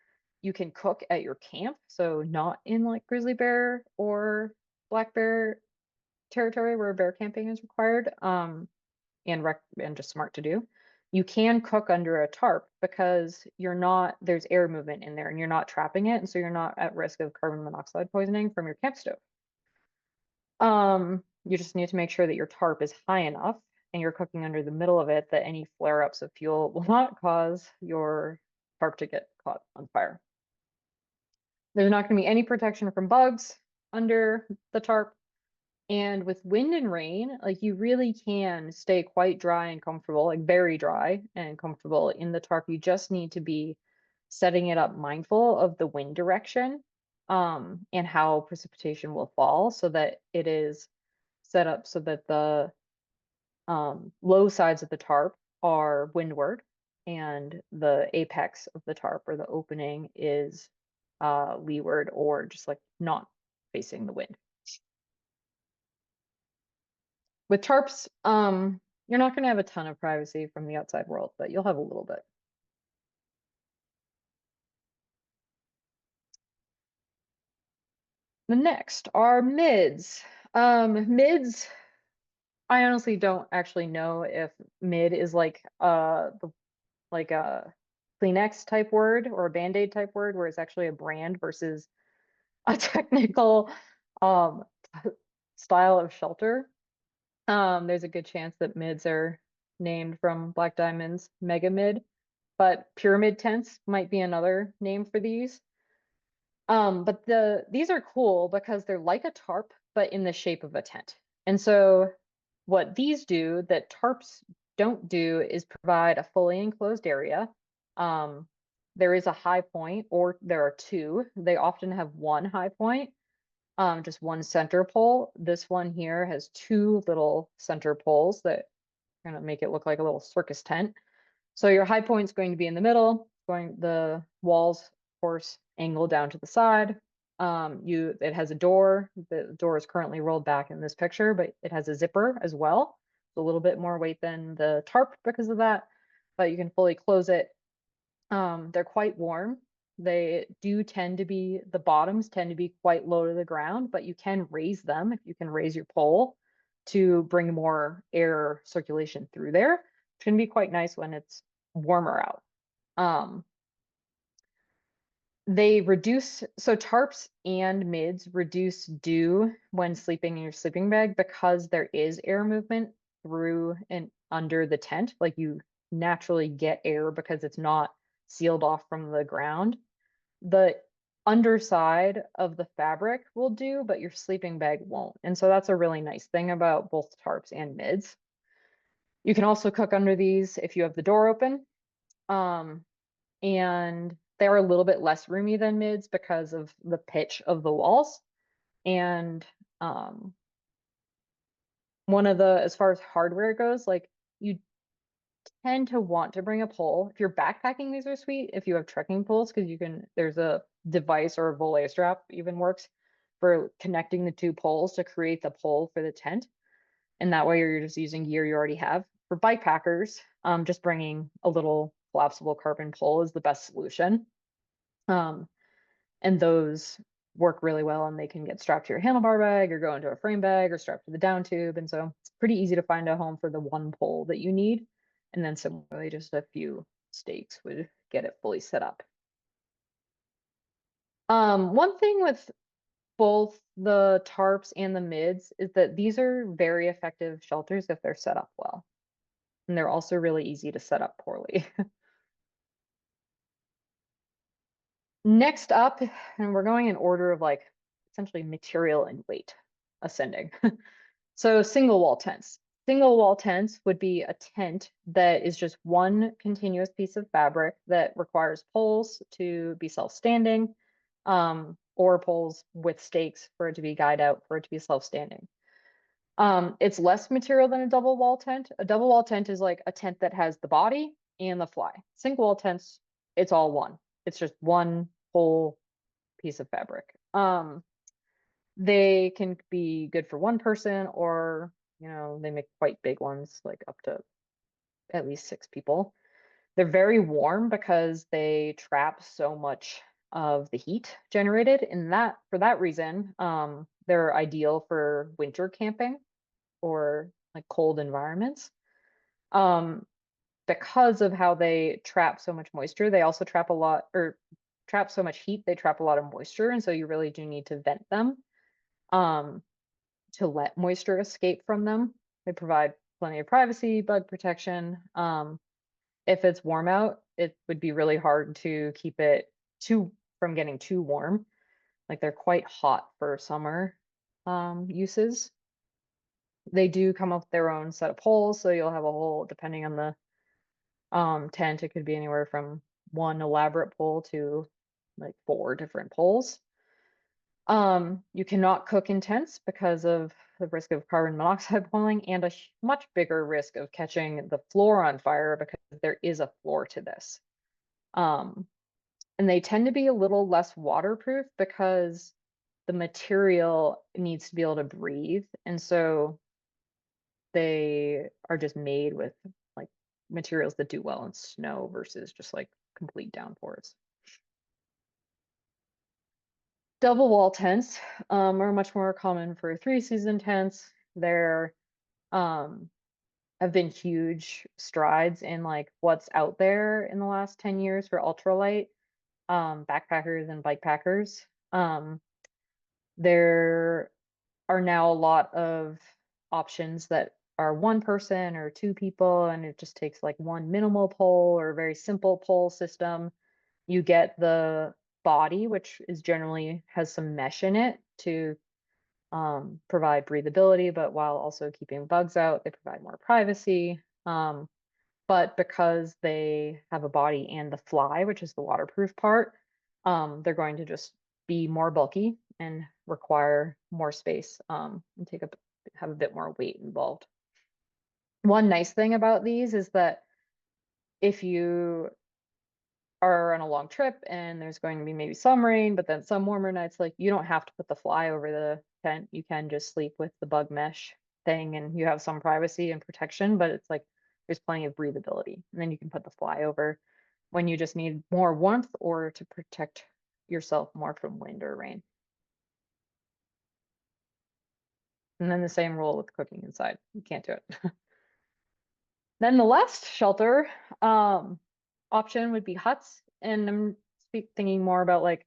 you can cook at your camp, so not in like grizzly bear or black bear territory where bear camping is required, and just smart to do, you can cook under a tarp because there's air movement in there and you're not trapping it, and so you're not at risk of carbon monoxide poisoning from your camp stove. You just need to make sure that your tarp is high enough and you're cooking under the middle of it that any flare-ups of fuel will not cause your tarp to get caught on fire. There's not going to be any protection from bugs under the tarp. And with wind and rain, like you really can stay quite dry and comfortable, like very dry and comfortable in the tarp. You just need to be setting it up mindful of the wind direction, and how precipitation will fall so that it is set up so that the low sides of the tarp are windward and the apex of the tarp or the opening is leeward or just like not facing the wind. With tarps, you're not going to have a ton of privacy from the outside world, but you'll have a little bit. The next are mids. Mids, I honestly don't actually know if mid is like a Kleenex type word or a Band-Aid type word, where it's actually a brand versus a technical um style of shelter. There's a good chance that mids are named from Black Diamond's Mega Mid, but pyramid tents might be another name for these. But these are cool because they're like a tarp, but in the shape of a tent. And so what these do that tarps don't do is provide a fully enclosed area. Um, there is a high point, or there are two. They often have one high point, just one center pole. This one here has two little center poles that kind of make it look like a little circus tent. So your high point is going to be in the middle, going the walls, of course, angle down to the side. It has a door. The door is currently rolled back in this picture, but it has a zipper as well. It's a little bit more weight than the tarp because of that, but you can fully close it. They're quite warm. They do tend to be, the bottoms tend to be quite low to the ground, but you can raise them if you can raise your pole to bring more air circulation through there. It can be quite nice when it's warmer out. Um, they reduce, so tarps and mids reduce dew when sleeping in your sleeping bag because there is air movement through and under the tent. Like you naturally get air because it's not sealed off from the ground. The underside of the fabric will do, but your sleeping bag won't. And so that's a really nice thing about both tarps and mids. You can also cook under these if you have the door open. Um, and they're a little bit less roomy than mids because of the pitch of the walls. And um, one of the, as far as hardware goes, like you tend to want to bring a pole. If you're backpacking, these are sweet. If you have trekking poles, because you can, there's a device or a volet strap even works for connecting the two poles to create the pole for the tent. And that way you're just using gear you already have. For bikepackers, just bringing a little collapsible carbon pole is the best solution. Um, and those work really well and they can get strapped to your handlebar bag or go into a frame bag or strapped to the down tube. And so it's pretty easy to find a home for the one pole that you need. And then similarly, just a few stakes would get it fully set up. One thing with both the tarps and the mids is that these are very effective shelters if they're set up well. And they're also really easy to set up poorly. Next up, and we're going in order of like essentially material and weight ascending. So single wall tents. Single wall tents would be a tent that is just one continuous piece of fabric that requires poles to be self-standing, or poles with stakes for it to be guide out, for it to be self-standing. It's less material than a double wall tent. A double wall tent is like a tent that has the body and the fly. Single wall tents, it's all one. It's just one whole piece of fabric. They can be good for one person, or they make quite big ones, like up to at least 6 people. They're very warm because they trap so much of the heat generated. And that, for that reason, they're ideal for winter camping or like cold environments. Um, because of how they trap so much moisture, they also trap a lot, or trap so much heat, they trap a lot of moisture. And so you really do need to vent them um, to let moisture escape from them. They provide plenty of privacy, bug protection. If it's warm out, it would be really hard to keep it from getting too warm. Like they're quite hot for summer uses. They do come up with their own set of poles, so you'll have a whole, depending on the tent, it could be anywhere from one elaborate pole to like four different poles. You cannot cook in tents because of the risk of carbon monoxide boiling and a much bigger risk of catching the floor on fire because there is a floor to this. Um, and they tend to be a little less waterproof because the material needs to be able to breathe. And so they are just made with like materials that do well in snow versus just like complete downpours. Double wall tents are much more common for 3-season tents. They're um, have been huge strides in like what's out there in the last 10 years for ultralight backpackers and bikepackers. There are now a lot of options that are one person or two people, and it just takes like one minimal pole or a very simple pole system. You get the body, which is generally has some mesh in it to provide breathability, but while also keeping bugs out, they provide more privacy. But because they have a body and the fly, which is the waterproof part, they're going to just be more bulky and require more space and have a bit more weight involved. One nice thing about these is that if you are on a long trip and there's going to be maybe some rain, but then some warmer nights, like you don't have to put the fly over the tent. You can just sleep with the bug mesh thing and you have some privacy and protection, but it's like there's plenty of breathability. And then you can put the fly over when you just need more warmth or to protect yourself more from wind or rain. And then the same rule with cooking inside. You can't do it. Then the last shelter option would be huts. And I'm thinking more about like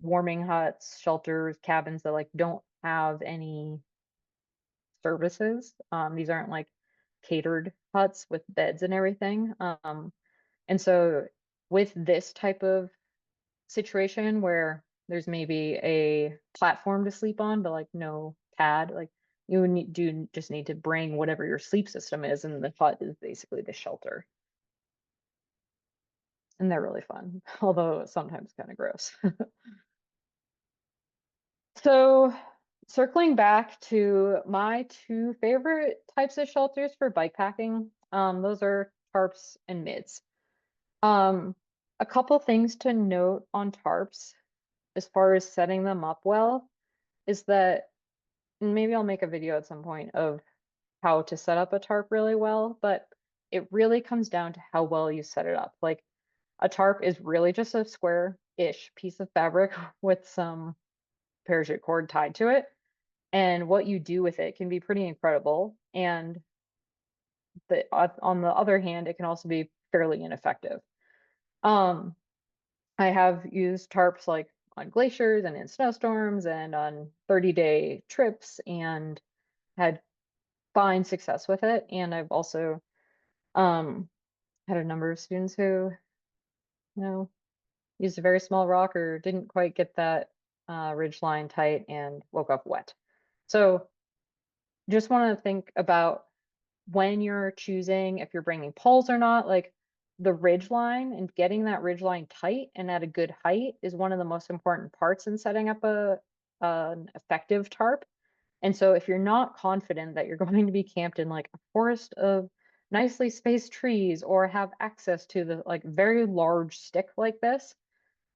warming huts, shelters, cabins that like don't have any services. These aren't like catered huts with beds and everything. And so with this type of situation where there's maybe a platform to sleep on, but like no pad, like do just need to bring whatever your sleep system is, and the hut is basically the shelter. And they're really fun, although sometimes kind of gross. So, circling back to my two favorite types of shelters for bikepacking, those are tarps and mids. Um, a couple things to note on tarps as far as setting them up well is that, and maybe I'll make a video at some point of how to set up a tarp really well, but it really comes down to how well you set it up. Like a tarp is really just a square-ish piece of fabric with some parachute cord tied to it. And what you do with it can be pretty incredible. And on the other hand, it can also be fairly ineffective. Um, I have used tarps like on glaciers and in snowstorms and on 30-day trips and had fine success with it. And I've also um, had a number of students who, you know, used a very small rock or didn't quite get that ridge line tight and woke up wet. So just want to think about when you're choosing if you're bringing poles or not, like the ridge line and getting that ridge line tight and at a good height is one of the most important parts in setting up an effective tarp. And so if you're not confident that you're going to be camped in like a forest of nicely spaced trees or have access to the like very large stick like this,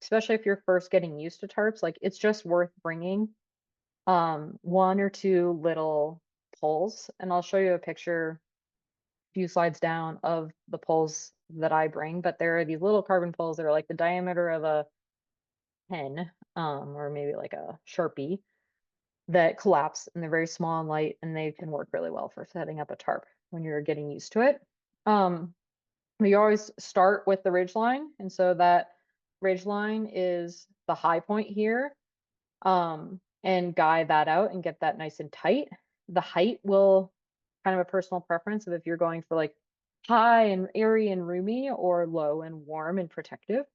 especially if you're first getting used to tarps, like it's just worth bringing one or two little poles. And I'll show you a picture few slides down of the poles that I bring, but there are these little carbon poles that are like the diameter of a pen, or maybe like a Sharpie that collapse and they're very small and light and they can work really well for setting up a tarp when you're getting used to it. Um, we always start with the ridge line, and so that ridge line is the high point here, and guide that out and get that nice and tight. The height will kind of a personal preference of if you're going for like high and airy and roomy or low and warm and protective.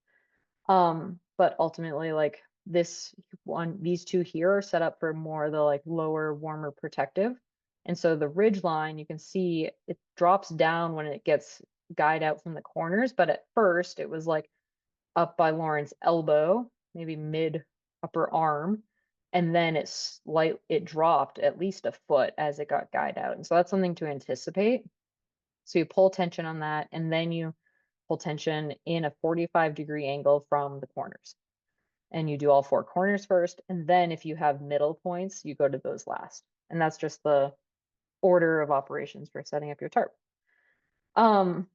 But ultimately like these two here are set up for more the like lower, warmer protective. And so the ridge line, you can see it drops down when it gets guyed out from the corners, but at first it was like up by Lauren's elbow, maybe mid upper arm, and then it dropped at least a foot as it got guyed out. And so that's something to anticipate. So you pull tension on that, and then you pull tension in a 45-degree angle from the corners. And you do all four corners first, and then if you have middle points, you go to those last. And that's just the order of operations for setting up your tarp. Um,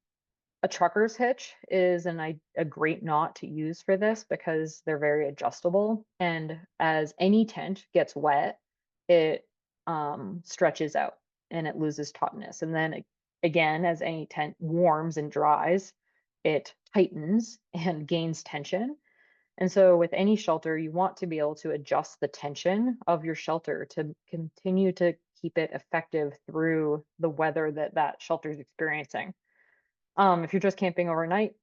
a trucker's hitch is a great knot to use for this because they're very adjustable. And as any tent gets wet, it stretches out and it loses tautness. And then again, as any tent warms and dries, it tightens and gains tension. And so with any shelter, you want to be able to adjust the tension of your shelter to continue to keep it effective through the weather that that shelter is experiencing. If you're just camping overnight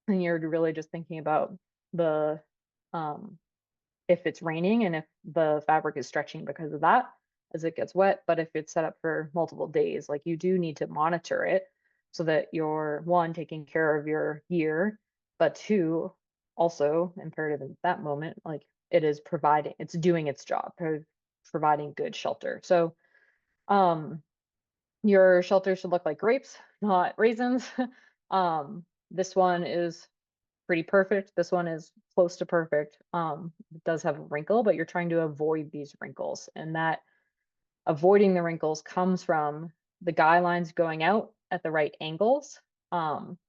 and you're really just thinking about the um, if it's raining and if the fabric is stretching because of that as it gets wet, but if it's set up for multiple days, like you do need to monitor it so that you're one, taking care of your gear, but two, also imperative in that moment, like it's doing its job, providing good shelter. So your shelter should look like grapes, not raisins. This one is pretty perfect. This one is close to perfect. It does have a wrinkle, but you're trying to avoid these wrinkles. And that avoiding the wrinkles comes from the guy lines going out at the right angles,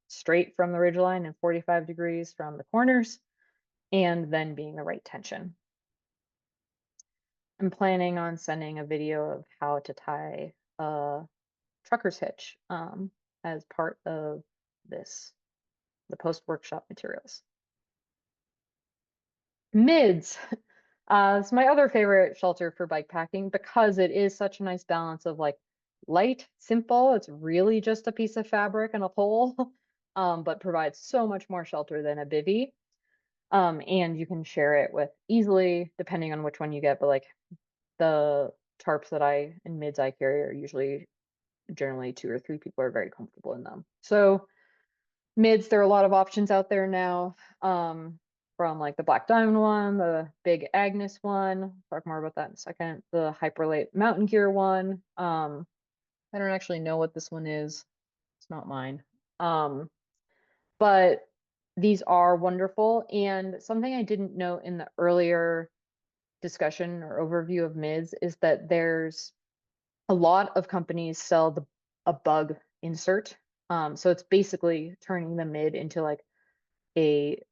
straight from the ridge line and 45 degrees from the corners, and then being the right tension. I'm planning on sending a video of how to tie a trucker's hitch as part of the post-workshop materials. Mids. It's my other favorite shelter for bike packing because it is such a nice balance of like light, simple. It's really just a piece of fabric and a pole, but provides so much more shelter than a bivy. And you can share it with easily, depending on which one you get. But like the tarps and mids I carry are usually generally 2 or 3 people are very comfortable in them. So mids, there are a lot of options out there now. From like the Black Diamond one, the Big Agnes one. Talk more about that in a second. The Hyperlate Mountain Gear one. I don't actually know what this one is. It's not mine. But these are wonderful. And something I didn't know in the earlier discussion or overview of mids is that there's a lot of companies sell a bug insert. So it's basically turning the mid into like a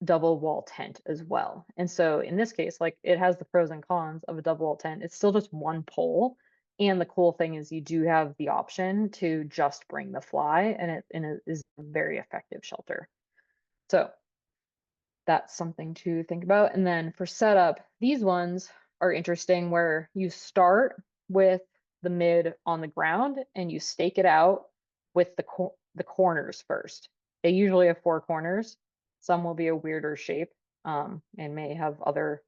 double wall tent as well. And so in this case, like it has the pros and cons of a double wall tent. It's still just one pole. And the cool thing is you do have the option to just bring the fly and it is a very effective shelter. So that's something to think about. And then for setup, these ones are interesting where you start with the mid on the ground and you stake it out with the corners first. They usually have 4 corners. Some will be a weirder shape and may have other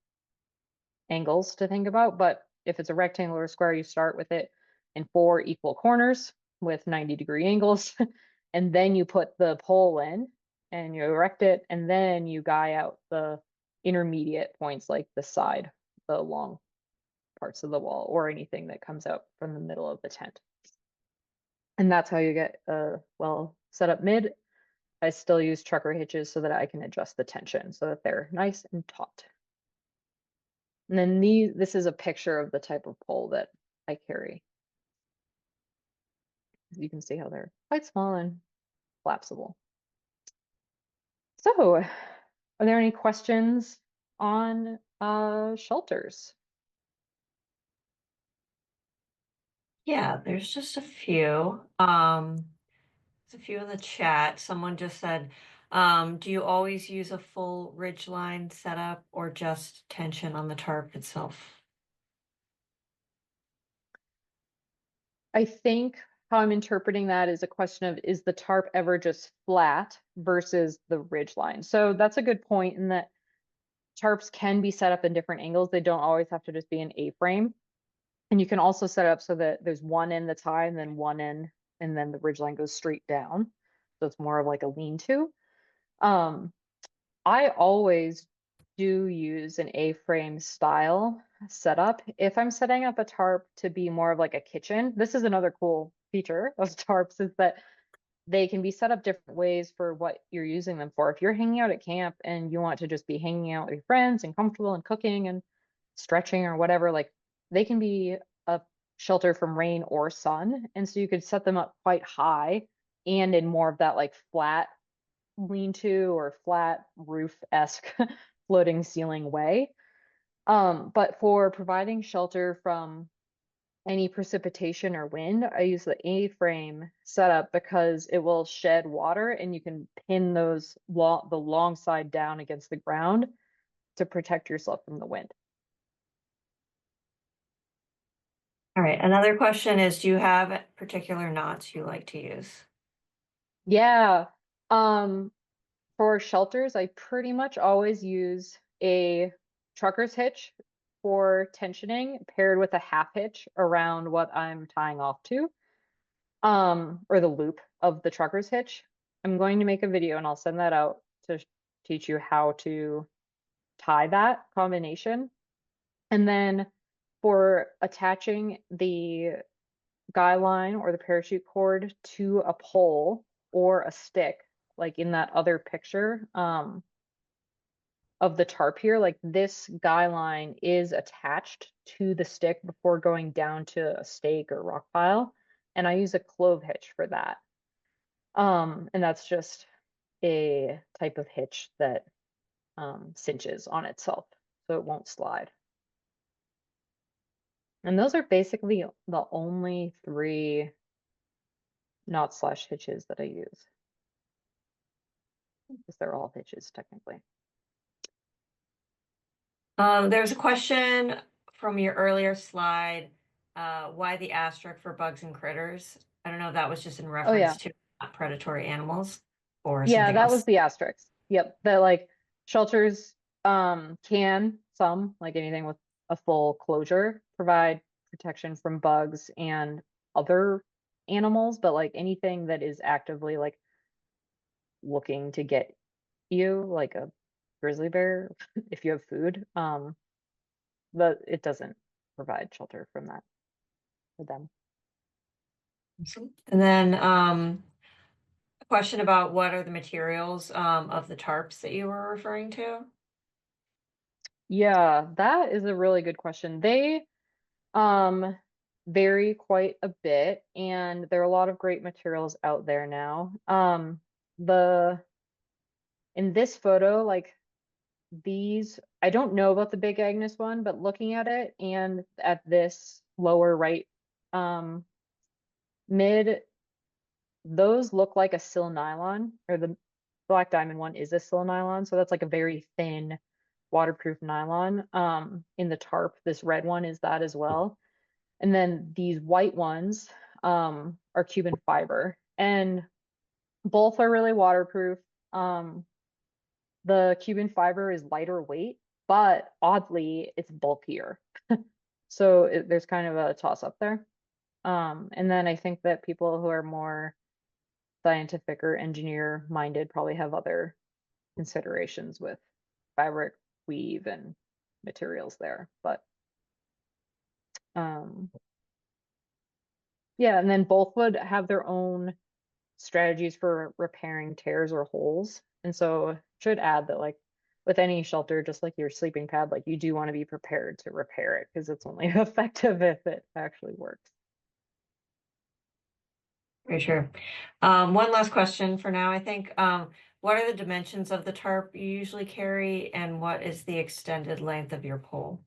angles to think about. But if it's a rectangle or square, you start with it in 4 equal corners with 90-degree angles. And then you put the pole in and you erect it, and then you guy out the intermediate points like the side, the long parts of the wall, or anything that comes out from the middle of the tent. And that's how you get a well set up mid. I still use trucker hitches so that I can adjust the tension so that they're nice and taut. And then this is a picture of the type of pole that I carry. You can see how they're quite small and collapsible. So, are there any questions on shelters? Yeah, there's just a few. There's a few in the chat. Someone just said, do you always use a full ridge line setup or just tension on the tarp itself? I think how I'm interpreting that is a question of is the tarp ever just flat versus the ridge line? So that's a good point in that tarps can be set up in different angles. They don't always have to just be an A-frame. And you can also set it up so that there's one end that's high and then one end, and then the ridgeline goes straight down. So it's more of like a lean-to. Um, I always do use an A-frame style setup. If I'm setting up a tarp to be more of like a kitchen, this is another cool feature of tarps is that they can be set up different ways for what you're using them for. If you're hanging out at camp and you want to just be hanging out with your friends and comfortable and cooking and stretching or whatever, like they can be a shelter from rain or sun. And so you could set them up quite high and in more of that like flat lean-to or flat roof-esque floating ceiling way. But for providing shelter from any precipitation or wind, I use the A-frame setup because it will shed water and you can pin the long side down against the ground to protect yourself from the wind. All right. Another question is, do you have particular knots you like to use? Yeah. Um, for shelters, I pretty much always use a trucker's hitch for tensioning paired with a half hitch around what I'm tying off to, or the loop of the trucker's hitch. I'm going to make a video and I'll send that out to teach you how to tie that combination. And then for attaching the guy line or the parachute cord to a pole or a stick, like in that other picture, of the tarp here, like this guy line is attached to the stick before going down to a stake or rock pile. And I use a clove hitch for that. And that's just a type of hitch that cinches on itself, so it won't slide. And those are basically the only three knot slash hitches that I use, because they're all hitches technically. There's a question from your earlier slide, why the asterisk for bugs and critters? I don't know if that was just in Oh reference yeah. to predatory animals or Yeah, something that was else. the asterisk. Yep. That like shelters can some, like anything with a full closure, provide protection from bugs and other animals, but like anything that is actively like looking to get you, like a grizzly bear, if you have food, it doesn't provide shelter from that for them. And then a question about what are the materials of the tarps that you were referring to? Yeah, that is a really good question. They Um, vary quite a bit, and there are a lot of great materials out there now. The in this photo, like these, I don't know about the Big Agnes one, but looking at it and at this lower right, um, mid, those look like a sil nylon, or the Black Diamond one is a sil nylon, so that's like a very thin, waterproof nylon. In the tarp, this red one is that as well. And then these white ones are Cuban fiber, and both are really waterproof. Um, the Cuban fiber is lighter weight, but oddly, it's bulkier. So there's kind of a toss up there. And then I think that people who are more scientific or engineer minded probably have other considerations with fabric weave and materials there. But um, yeah, and then both would have their own strategies for repairing tears or holes. And so should add that like with any shelter, just like your sleeping pad, like you do want to be prepared to repair it because it's only effective if it actually works. Very sure. One last question for now, I think. What are the dimensions of the tarp you usually carry, and what is the extended length of your pole?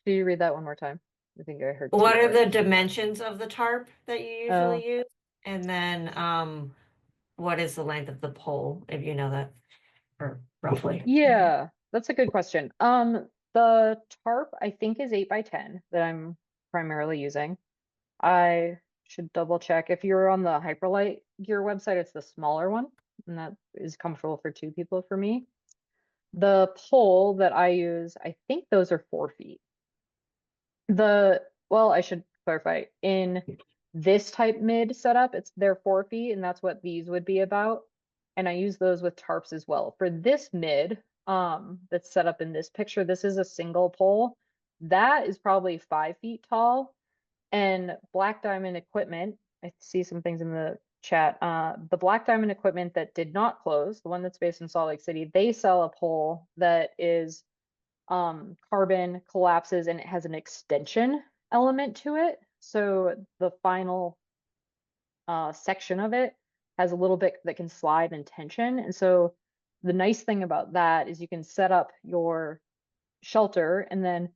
Could you read that one more time? I think I heard two What are the parts. dimensions of the tarp that you Oh, usually use? And then what is the length of the pole, if you know that, or roughly? yeah, that's a good question. The tarp I think is 8 by 10 that I'm primarily using. I should double check. If you're on the Hyperlight Gear website, it's the smaller one, and that is comfortable for two people for me. The pole that I use, I think those are 4 feet. Well, I should clarify. In this type mid setup, they're 4 feet, and that's what these would be about. And I use those with tarps as well. For this mid, that's set up in this picture, this is a single pole. That is probably 5 feet tall. And Black Diamond equipment, I see some things in the chat. The Black Diamond equipment that did not close, the one that's based in Salt Lake City, they sell a pole that is carbon, collapses, and it has an extension element to it. So the final section of it has a little bit that can slide and tension. And so the nice thing about that is you can set up your shelter, and then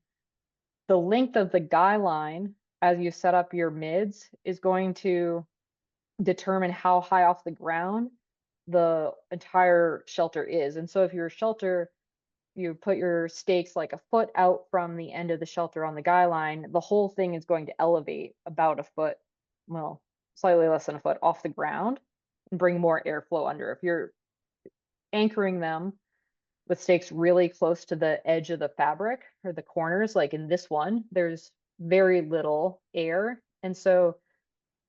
the length of the guy line as you set up your mids is going to determine how high off the ground the entire shelter is. And so if your shelter, you put your stakes like a foot out from the end of the shelter on the guy line, the whole thing is going to elevate about a foot, well, slightly less than a foot off the ground and bring more airflow under. If you're anchoring them with stakes really close to the edge of the fabric or the corners, like in this one, there's very little air. And so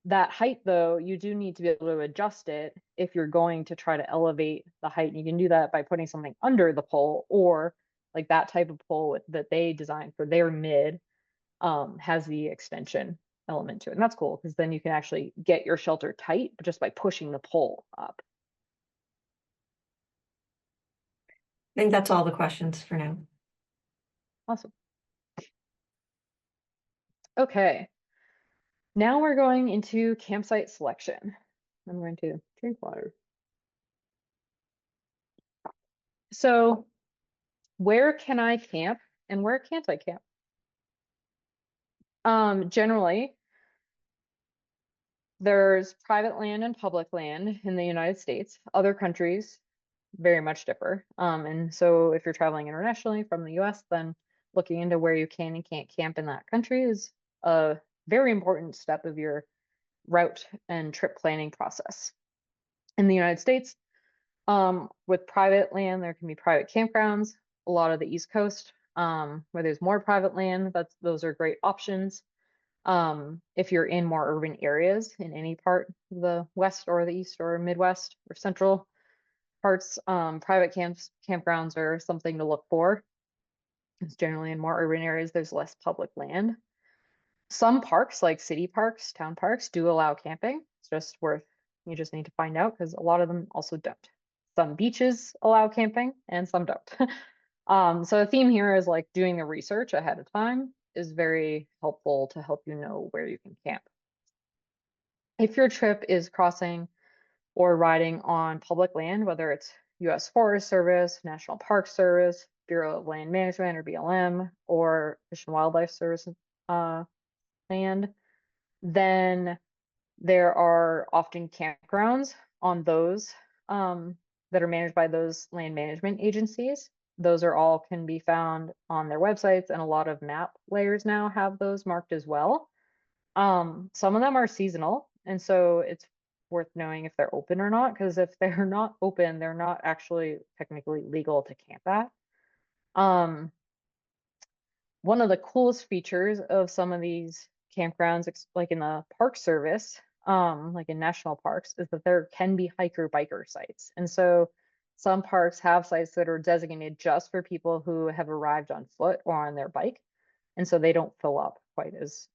that height, though, you do need to be able to adjust it if you're going to try to elevate the height. And you can do that by putting something under the pole, or like that type of pole that they designed for their mid has the extension element to it. And that's cool because then you can actually get your shelter tight just by pushing the pole up. I think that's all the questions for now. Awesome. Okay. Now we're going into campsite selection. I'm going to drink water. So, where can I camp and where can't I camp? Generally, there's private land and public land in the United States. Other countries very much differ. And so if you're traveling internationally from the US, then looking into where you can and can't camp in that country is a very important step of your route and trip planning process. In the United States, with private land, there can be private campgrounds. A lot of the East Coast, where there's more private land, those are great options. If you're in more urban areas in any part of the West or the East or Midwest or Central parts, private campgrounds are something to look for. It's generally in more urban areas, there's less public land. Some parks, like city parks, town parks, do allow camping. It's just you just need to find out because a lot of them also don't. Some beaches allow camping and some don't. So the theme here is like doing the research ahead of time is very helpful to help you know where you can camp. If your trip is crossing or riding on public land, whether it's US Forest Service, National Park Service, Bureau of Land Management or BLM, or Fish and Wildlife Service land, then there are often campgrounds on those that are managed by those land management agencies. Those are all can be found on their websites, and a lot of map layers now have those marked as well. Some of them are seasonal, and so it's worth knowing if they're open or not, because if they're not open, they're not actually technically legal to camp at. One of the coolest features of some of these campgrounds, like in the Park Service, like in national parks, is that there can be hiker biker sites. And so some parks have sites that are designated just for people who have arrived on foot or on their bike. And so they don't fill up quite as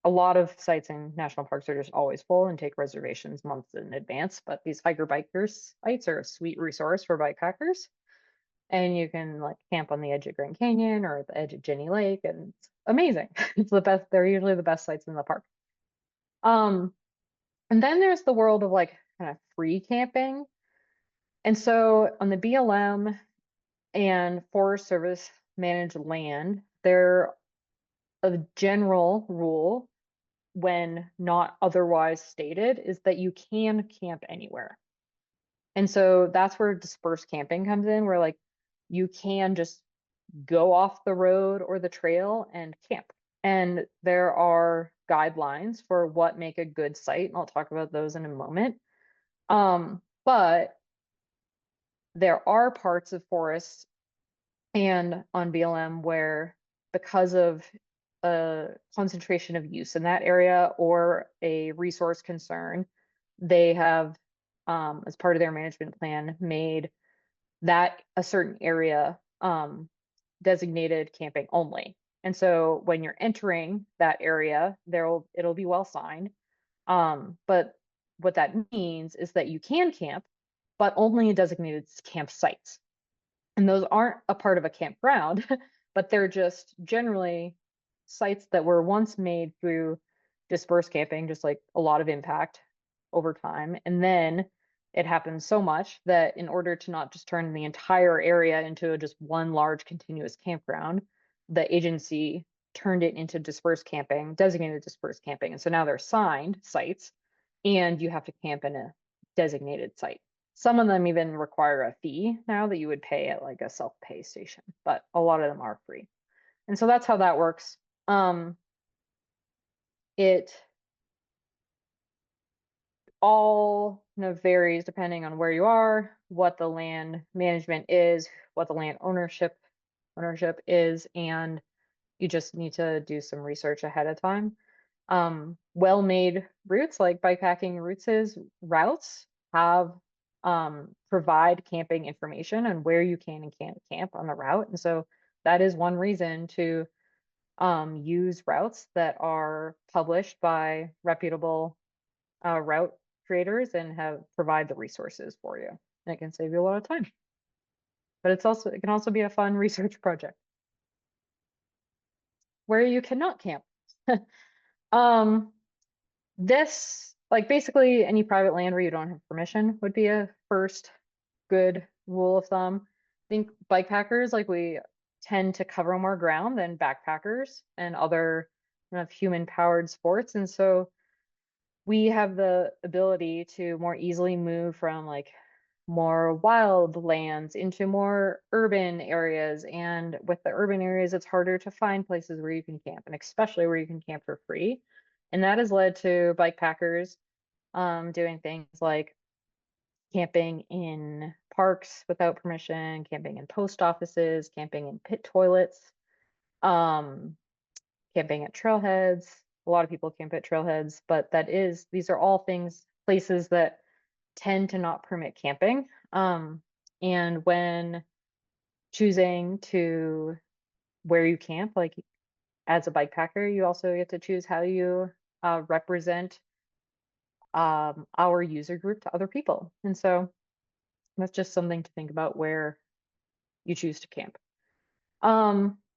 a lot of sites in national parks are just always full and take reservations months in advance. But these hiker bikers sites are a sweet resource for bikepackers. And you can like camp on the edge of Grand Canyon or at the edge of Jenny Lake, and it's amazing. It's the best. They're usually the best sites in the park. Um, and then there's the world of like kind of free camping. And so on the BLM and Forest Service managed land, there a general rule when not otherwise stated is that you can camp anywhere. And so that's where dispersed camping comes in, where like you can just go off the road or the trail and camp. And there are guidelines for what make a good site, and I'll talk about those in a moment. But there are parts of forests and on BLM where, because of a concentration of use in that area or a resource concern, they have, as part of their management plan, made that a certain area designated camping only. And so when you're entering that area, it'll be well signed. But what that means is that you can camp, but only in designated campsites. And those aren't a part of a campground, but they're just generally sites that were once made through dispersed camping, just like a lot of impact over time. And then it happened so much that in order to not just turn the entire area into just one large continuous campground, the agency turned it into dispersed camping, designated dispersed camping. And so now they're signed sites, and you have to camp in a designated site. Some of them even require a fee now that you would pay at like a self-pay station, but a lot of them are free. And so that's how that works. It all varies depending on where you are, what the land management is, what the land ownership is, and you just need to do some research ahead of time. Well-made routes like bikepacking routes have provide camping information on where you can and can't camp on the route. And so that is one reason to use routes that are published by reputable route creators and have provide the resources for you. And it can save you a lot of time. But it can also be a fun research project. Where you cannot camp. Um, This, like basically any private land where you don't have permission would be a first good rule of thumb. I think bikepackers, like we tend to cover more ground than backpackers and other kind of human-powered sports. And so we have the ability to more easily move from like more wild lands into more urban areas. And with the urban areas, it's harder to find places where you can camp, and especially where you can camp for free. And that has led to bikepackers doing things like camping in parks without permission, camping in post offices, camping in pit toilets, um, camping at trailheads. A lot of people camp at trailheads, but these are all places that tend to not permit camping. And when choosing to where you camp, like as a bikepacker, you also get to choose how you represent our user group to other people. And so that's just something to think about where you choose to camp.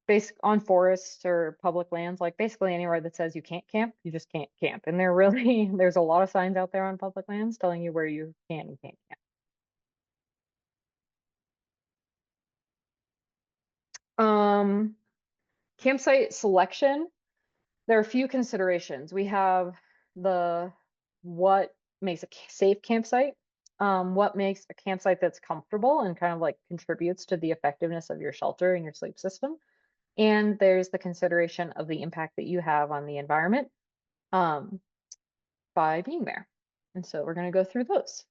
Basic on forests or public lands, like basically anywhere that says you can't camp, you just can't camp. And there's a lot of signs out there on public lands telling you where you can and can't camp. Campsite selection, there are a few considerations. We have the what makes a safe campsite, what makes a campsite that's comfortable and kind of like contributes to the effectiveness of your shelter and your sleep system. And there's the consideration of the impact that you have on the environment um, by being there. And so we're going to go through those.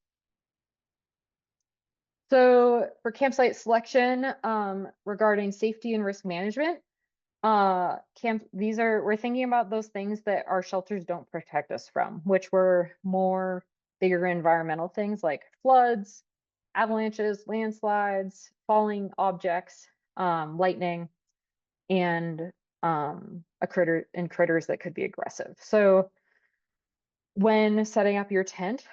So for campsite selection, regarding safety and risk management, we're thinking about those things that our shelters don't protect us from, which were more bigger environmental things like floods, avalanches, landslides, falling objects, lightning, and critters that could be aggressive. So when setting up your tent,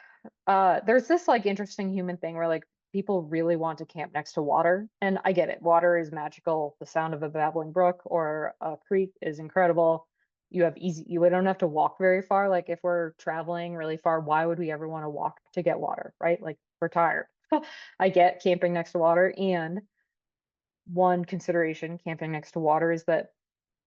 there's this like interesting human thing where like people really want to camp next to water. And I get it. Water is magical. The sound of a babbling brook or a creek is incredible. You don't have to walk very far. Like if we're traveling really far, why would we ever want to walk to get water, right? Like we're tired. I get camping next to water. And one consideration camping next to water is that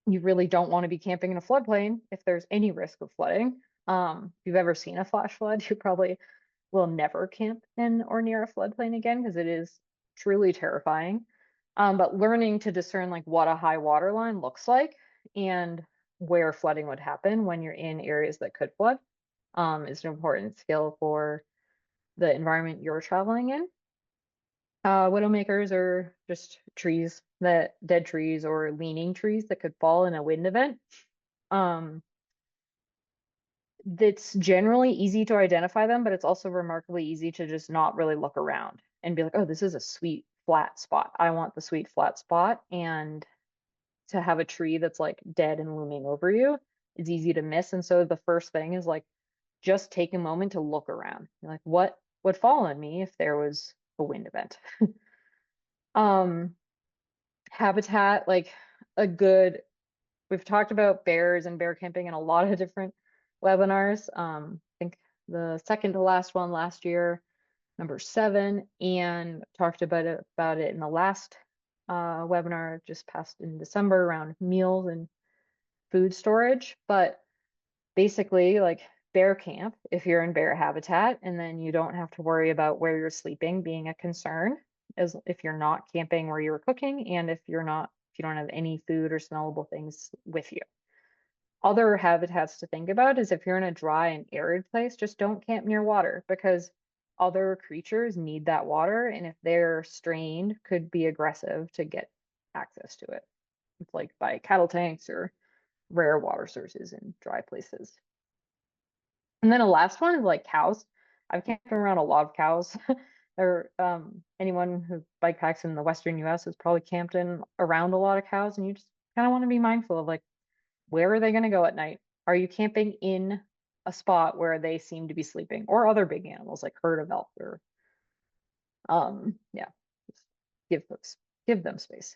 you really don't want to be camping in a floodplain if there's any risk of flooding. If you've ever seen a flash flood, you probably will never camp in or near a floodplain again because it is truly terrifying. But learning to discern like what a high water line looks like and where flooding would happen when you're in areas that could flood is an important skill for the environment you're traveling in. Widowmakers are just dead trees or leaning trees that could fall in a wind event. It's generally easy to identify them, but it's also remarkably easy to just not really look around and be like, oh, this is a sweet flat spot. I want the sweet flat spot. And to have a tree that's like dead and looming over you, it's easy to miss. And so the first thing is like just take a moment to look around. You're like, what would fall on me if there was a wind event? Um, habitat, like a good, we've talked about bears and bear camping in a lot of different webinars. I think the second to last one last year, number 7, and talked about it in the last webinar just passed in December around meals and food storage. But basically, like bear camp, if you're in bear habitat, and then you don't have to worry about where you're sleeping being a concern, as if you're not camping where you're cooking, and if you don't have any food or smellable things with you. Other habitats to think about is if you're in a dry and arid place, just don't camp near water because other creatures need that water, and if they're strained, could be aggressive to get access to it. It's like by cattle tanks or rare water sources in dry places. And then the last one is like cows. I've camped around a lot of cows. Or anyone who bikepacks in the Western US has probably camped in around a lot of cows, and you just kind of want to be mindful of like where are they going to go at night? Are you camping in a spot where they seem to be sleeping, or other big animals like herd of elk or yeah, just give them space.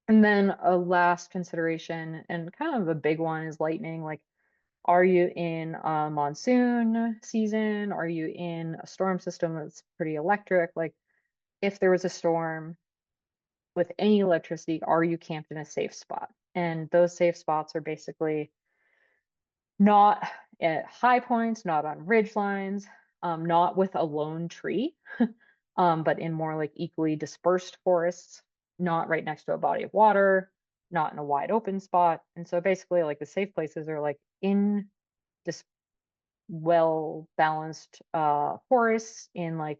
And then a last consideration and kind of a big one is lightning. Like, are you in a monsoon season? Are you in a storm system that's pretty electric? Like, if there was a storm with any electricity, are you camped in a safe spot? And those safe spots are basically not at high points, not on ridge lines, not with a lone tree, but in more like equally dispersed forests, not right next to a body of water, not in a wide open spot. And so basically, like the safe places are like in this well balanced forests in like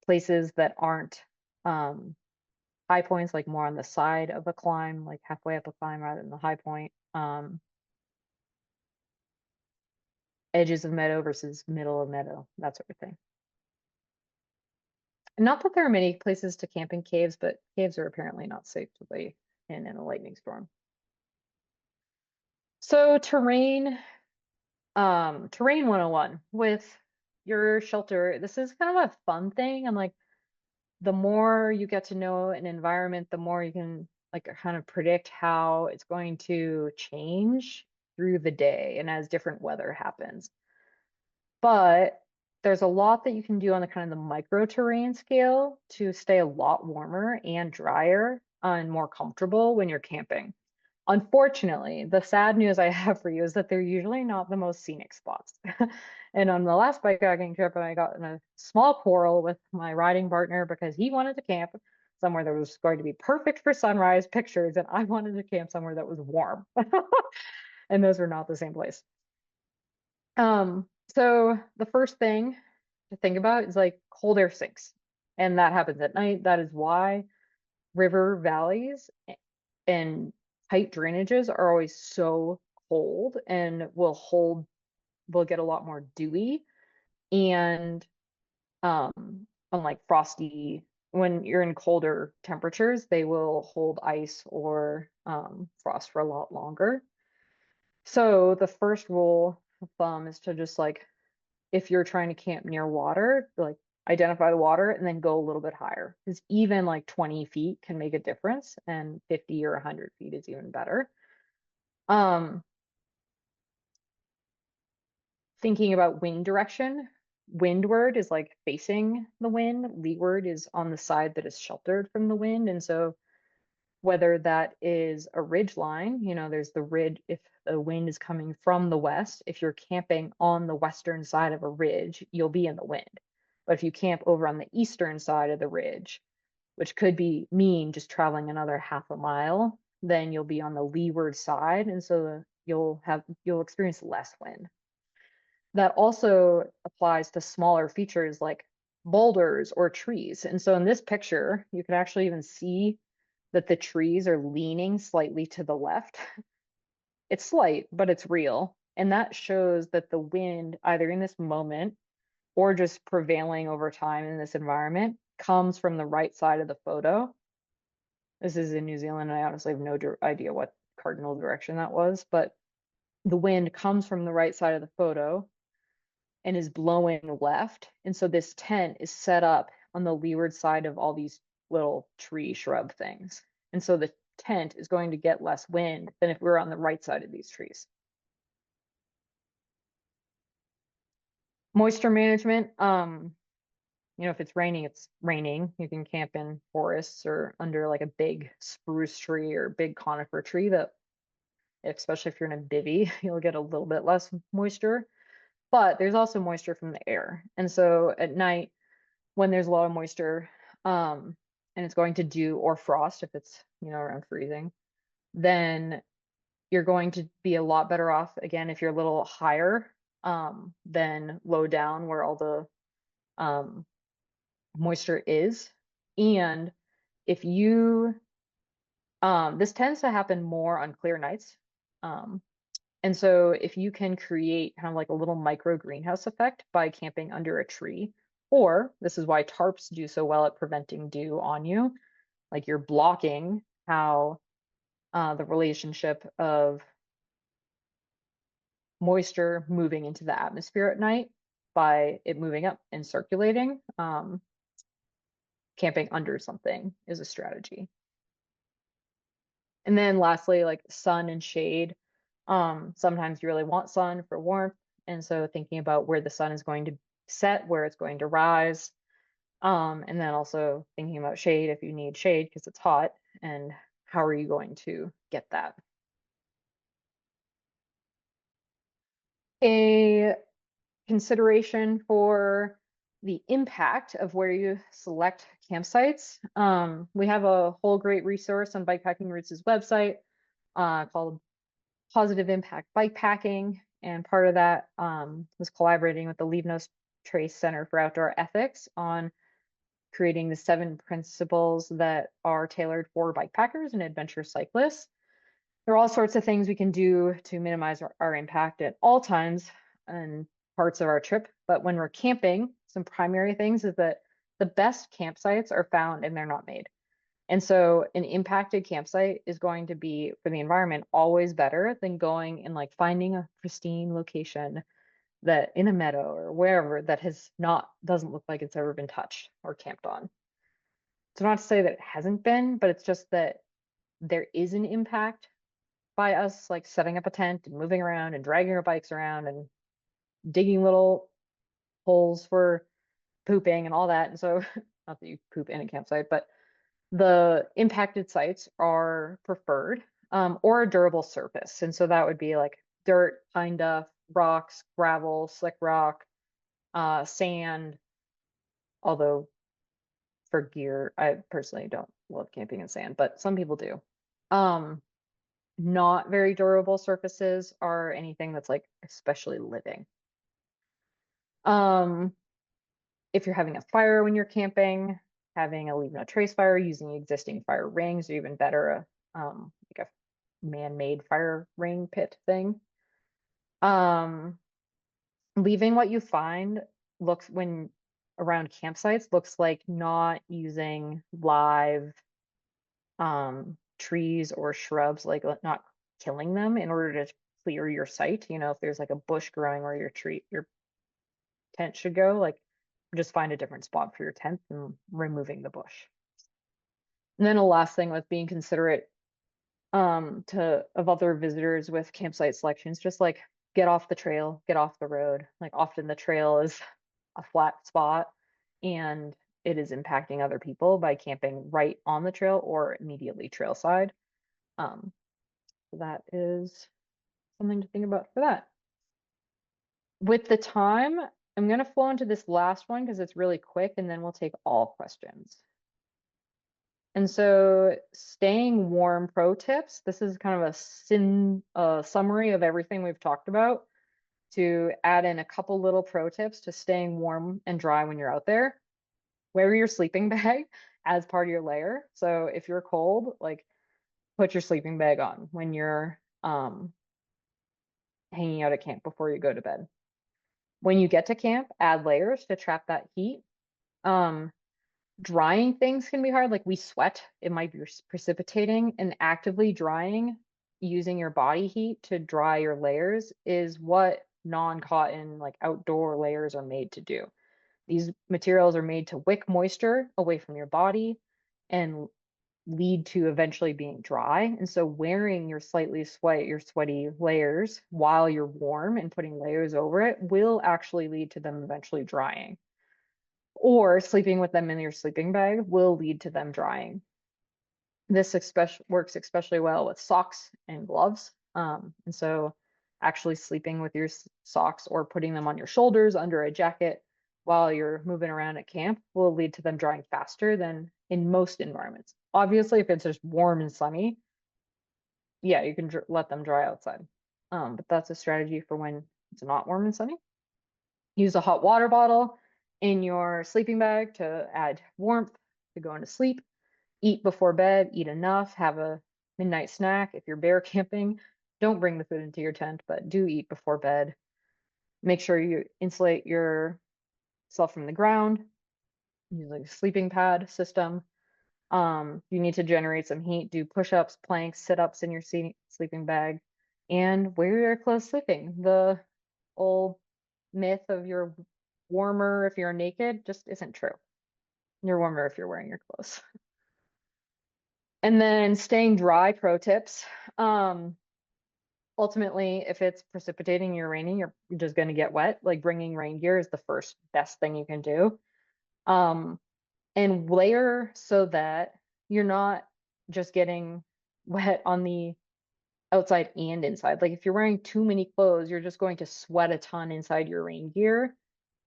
places that aren't high points, like more on the side of a climb, like halfway up a climb rather than the high point. Edges of meadow versus middle of meadow, that sort of thing. Not that there are many places to camp in caves, but caves are apparently not safe to be in a lightning storm. So terrain 101 with your shelter. This is kind of a fun thing. And like the more you get to know an environment, the more you can like kind of predict how it's going to change through the day and as different weather happens. But there's a lot that you can do on the kind of the micro terrain scale to stay a lot warmer and drier and more comfortable when you're camping. Unfortunately, the sad news I have for you is that they're usually not the most scenic spots. And on the last bikepacking trip, I got in a small quarrel with my riding partner because he wanted to camp somewhere that was going to be perfect for sunrise pictures, and I wanted to camp somewhere that was warm. And those were not the same place. So the first thing to think about is like cold air sinks, and that happens at night. That is why river valleys and tight drainages are always so cold and will get a lot more dewy. And unlike frosty, when you're in colder temperatures, they will hold ice or frost for a lot longer. So the first rule of thumb is to just like if you're trying to camp near water, like identify the water and then go a little bit higher. Because even like 20 feet can make a difference, and 50 or 100 feet is even better. Um, Thinking about wind direction, windward is like facing the wind, leeward is on the side that is sheltered from the wind. And so whether that is a ridge line, there's the ridge, if the wind is coming from the west, if you're camping on the western side of a ridge, you'll be in the wind. But if you camp over on the eastern side of the ridge, which could mean just traveling another half a mile, then you'll be on the leeward side. And so you'll experience less wind. That also applies to smaller features like boulders or trees. And so in this picture, you can actually even see that the trees are leaning slightly to the left. It's slight, but it's real. And that shows that the wind, either in this moment or just prevailing over time in this environment, comes from the right side of the photo. This is in New Zealand, and I honestly have no idea what cardinal direction that was, but the wind comes from the right side of the photo and is blowing left. And so this tent is set up on the leeward side of all these little tree shrub things. And so the tent is going to get less wind than if we were on the right side of these trees. Moisture management, if it's raining, it's raining. You can camp in forests or under like a big spruce tree or big conifer tree that, especially if you're in a bivvy, you'll get a little bit less moisture. But there's also moisture from the air. And so at night, when there's a lot of moisture, and it's going to dew or frost if it's, around freezing, then you're going to be a lot better off, again, if you're a little higher, than low down where all the moisture is. And if you, this tends to happen more on clear nights. Um, and so if you can create kind of like a little micro greenhouse effect by camping under a tree, or this is why tarps do so well at preventing dew on you, like you're blocking how the relationship of moisture moving into the atmosphere at night by it moving up and circulating. Camping under something is a strategy. And then lastly, like sun and shade. Sometimes you really want sun for warmth. And so thinking about where the sun is going to set, where it's going to rise. And then also thinking about shade if you need shade because it's hot, and how are you going to get that? A consideration for the impact of where you select campsites. We have a whole great resource on Bikepacking Roots' website called Positive Impact Bikepacking. And part of that was collaborating with the Leave No Trace Center for Outdoor Ethics on creating the 7 principles that are tailored for bikepackers and adventure cyclists. There are all sorts of things we can do to minimize our impact at all times and parts of our trip. But when we're camping, some primary things is that the best campsites are found and they're not made. And so an impacted campsite is going to be for the environment always better than going and like finding a pristine location that in a meadow or wherever that doesn't look like it's ever been touched or camped on. So not to say that it hasn't been, but it's just that there is an impact by us like setting up a tent and moving around and dragging our bikes around and digging little holes for pooping and all that. And so not that you poop in a campsite, but the impacted sites are preferred, or a durable surface. And so that would be like dirt, pine duff, rocks, gravel, slick rock, sand, although for gear, I personally don't love camping in sand, but some people do. Not very durable surfaces are anything that's like especially living. Um, if you're having a fire when you're camping, having a leave no trace fire, using existing fire rings, or even better, like a man-made fire ring pit thing. Um, leaving what you find looks when around campsites looks like not using live trees or shrubs, like not killing them in order to clear your site. If there's like a bush growing where your tent should go, like just find a different spot for your tent and removing the bush. And then the last thing with being considerate of other visitors with campsite selections, just like get off the trail, get off the road. Like often the trail is a flat spot and it is impacting other people by camping right on the trail or immediately trail side. That is something to think about for that. With the time, I'm going to flow into this last one because it's really quick and then we'll take all questions. And so staying warm pro tips, this is kind of a summary of everything we've talked about to add in a couple little pro tips to staying warm and dry when you're out there. Wear your sleeping bag as part of your layer. So if you're cold, like put your sleeping bag on when you're hanging out at camp before you go to bed. When you get to camp, add layers to trap that heat. Um, Drying things can be hard. Like we sweat, it might be precipitating, and actively drying using your body heat to dry your layers is what non-cotton, like outdoor layers are made to do. These materials are made to wick moisture away from your body and lead to eventually being dry. And so wearing your sweaty layers while you're warm and putting layers over it will actually lead to them eventually drying. Or sleeping with them in your sleeping bag will lead to them drying. This works especially well with socks and gloves. And so actually sleeping with your socks or putting them on your shoulders under a jacket while you're moving around at camp will lead to them drying faster than in most environments. Obviously, if it's just warm and sunny, yeah, you can let them dry outside. But that's a strategy for when it's not warm and sunny. Use a hot water bottle in your sleeping bag to add warmth to go into sleep. Eat before bed, eat enough, have a midnight snack. If you're bear camping, don't bring the food into your tent, but do eat before bed. Make sure you insulate yourself from the ground. Use like a sleeping pad system. You need to generate some heat, do push-ups, planks, sit-ups in your sleeping bag, and wear your clothes sleeping. The old myth of you're warmer if you're naked just isn't true. You're warmer if you're wearing your clothes. And then staying dry, pro tips. Um, Ultimately, if it's precipitating or raining, you're just going to get wet. Like bringing rain gear is the first best thing you can do. Um, and layer so that you're not just getting wet on the outside and inside. Like if you're wearing too many clothes, you're just going to sweat a ton inside your rain gear,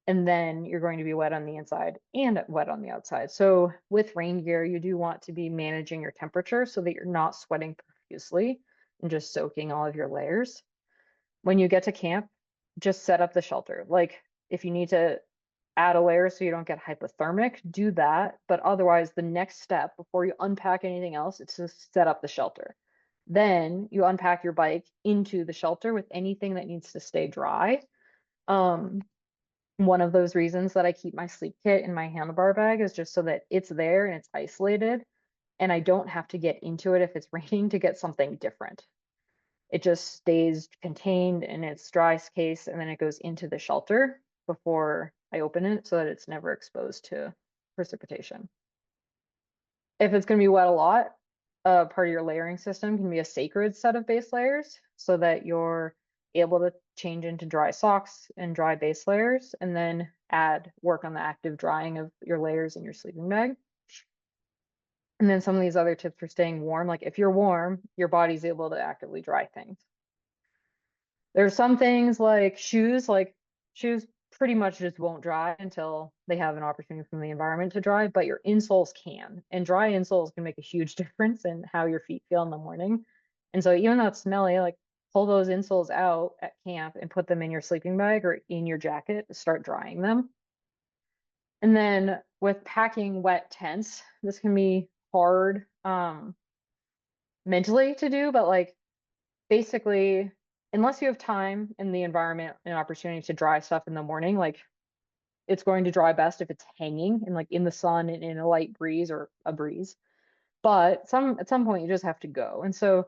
and then you're going to be wet on the inside and wet on the outside. So with rain gear, you do want to be managing your temperature so that you're not sweating profusely and just soaking all of your layers. When you get to camp, just set up the shelter. Like if you need to add a layer so you don't get hypothermic, do that. But otherwise, the next step before you unpack anything else, it's to set up the shelter. Then you unpack your bike into the shelter with anything that needs to stay dry. Um, One of those reasons that I keep my sleep kit in my handlebar bag is just so that it's there and it's isolated, and I don't have to get into it if it's raining to get something different. It just stays contained in its dry case and then it goes into the shelter before I open it so that it's never exposed to precipitation. If it's going to be wet a lot, part of your layering system can be a sacred set of base layers so that you're able to change into dry socks and dry base layers and then work on the active drying of your layers in your sleeping bag. And then some of these other tips for staying warm, like if you're warm, your body's able to actively dry things. There's some things like shoes pretty much just won't dry until they have an opportunity from the environment to dry, but your insoles can. And dry insoles can make a huge difference in how your feet feel in the morning. And so even though it's smelly, like pull those insoles out at camp and put them in your sleeping bag or in your jacket to start drying them. And then with packing wet tents, this can be hard mentally to do, but like basically, unless you have time in the environment and opportunity to dry stuff in the morning, like it's going to dry best if it's hanging and like in the sun and in a light breeze or a breeze. But at some point you just have to go. And so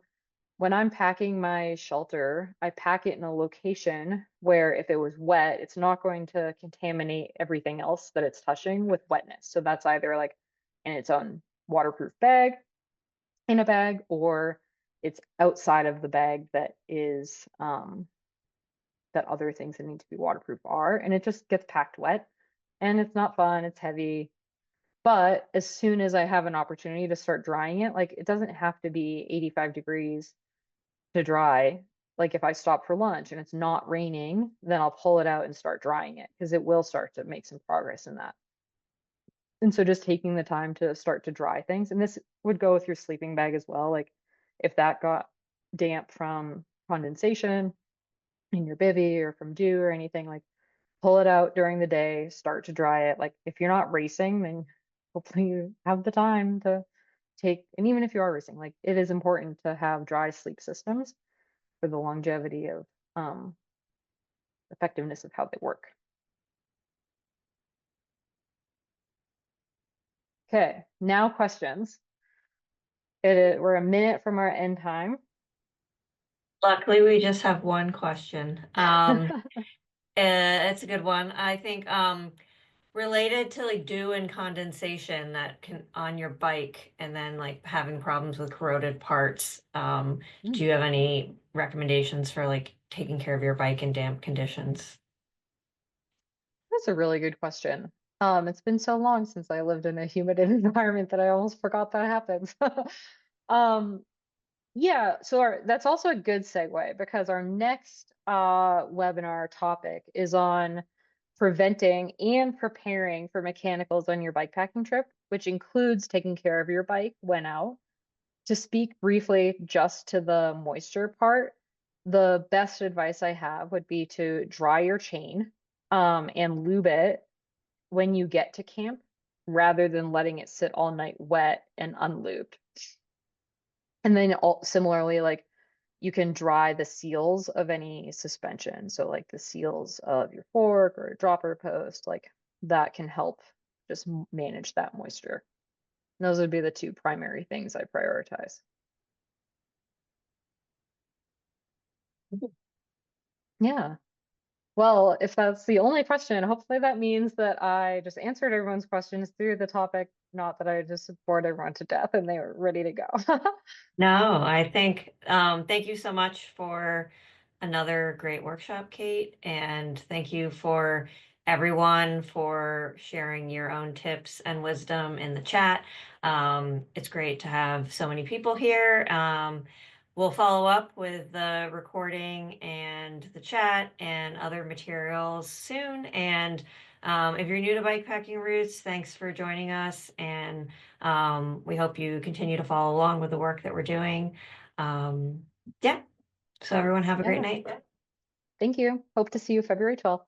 when I'm packing my shelter, I pack it in a location where if it was wet, it's not going to contaminate everything else that it's touching with wetness. So that's either like in its own waterproof bag in a bag, or it's outside of the bag that is that other things that need to be waterproof are, and it just gets packed wet and it's not fun, it's heavy. But as soon as I have an opportunity to start drying it, like it doesn't have to be 85 degrees to dry. Like if I stop for lunch and it's not raining, then I'll pull it out and start drying it because it will start to make some progress in that. And so just taking the time to start to dry things, and this would go with your sleeping bag as well. Like if that got damp from condensation in your bivy or from dew or anything, like pull it out during the day, start to dry it. Like if you're not racing, then hopefully you have the time to and even if you are racing, like it is important to have dry sleep systems for the longevity of um, effectiveness of how they work. Okay, now questions. We're a minute from our end time. Luckily, we just have one question. It's a good one. I think related to like dew and condensation that can on your bike and then like having problems with corroded parts. Do Hmm, you have any recommendations for like taking care of your bike in damp conditions? that's a really good question. It's been so long since I lived in a humid environment that I almost forgot that happens. Um, yeah, so that's also a good segue because our next webinar topic is on preventing and preparing for mechanicals on your bikepacking trip, which includes taking care of your bike when out. To speak briefly just to the moisture part, the best advice I have would be to dry your chain and lube it when you get to camp rather than letting it sit all night wet and unlubed. And then similarly, like you can dry the seals of any suspension. So like the seals of your fork or dropper post, like that can help just manage that moisture. And those would be the two primary things I prioritize. Yeah. Well, if that's the only question, hopefully that means that I just answered everyone's questions through the topic, not that I just bored everyone to death and they were ready to go. No, I think thank you so much for another great workshop, Kate, and thank you for everyone for sharing your own tips and wisdom in the chat. It's great to have so many people here. We'll follow up with the recording and the chat and other materials soon. And if you're new to bikepacking routes, thanks for joining us. And we hope you continue to follow along with the work that we're doing. Yeah. So everyone have a great Yeah. night. Thank you. Hope to see you February 12th.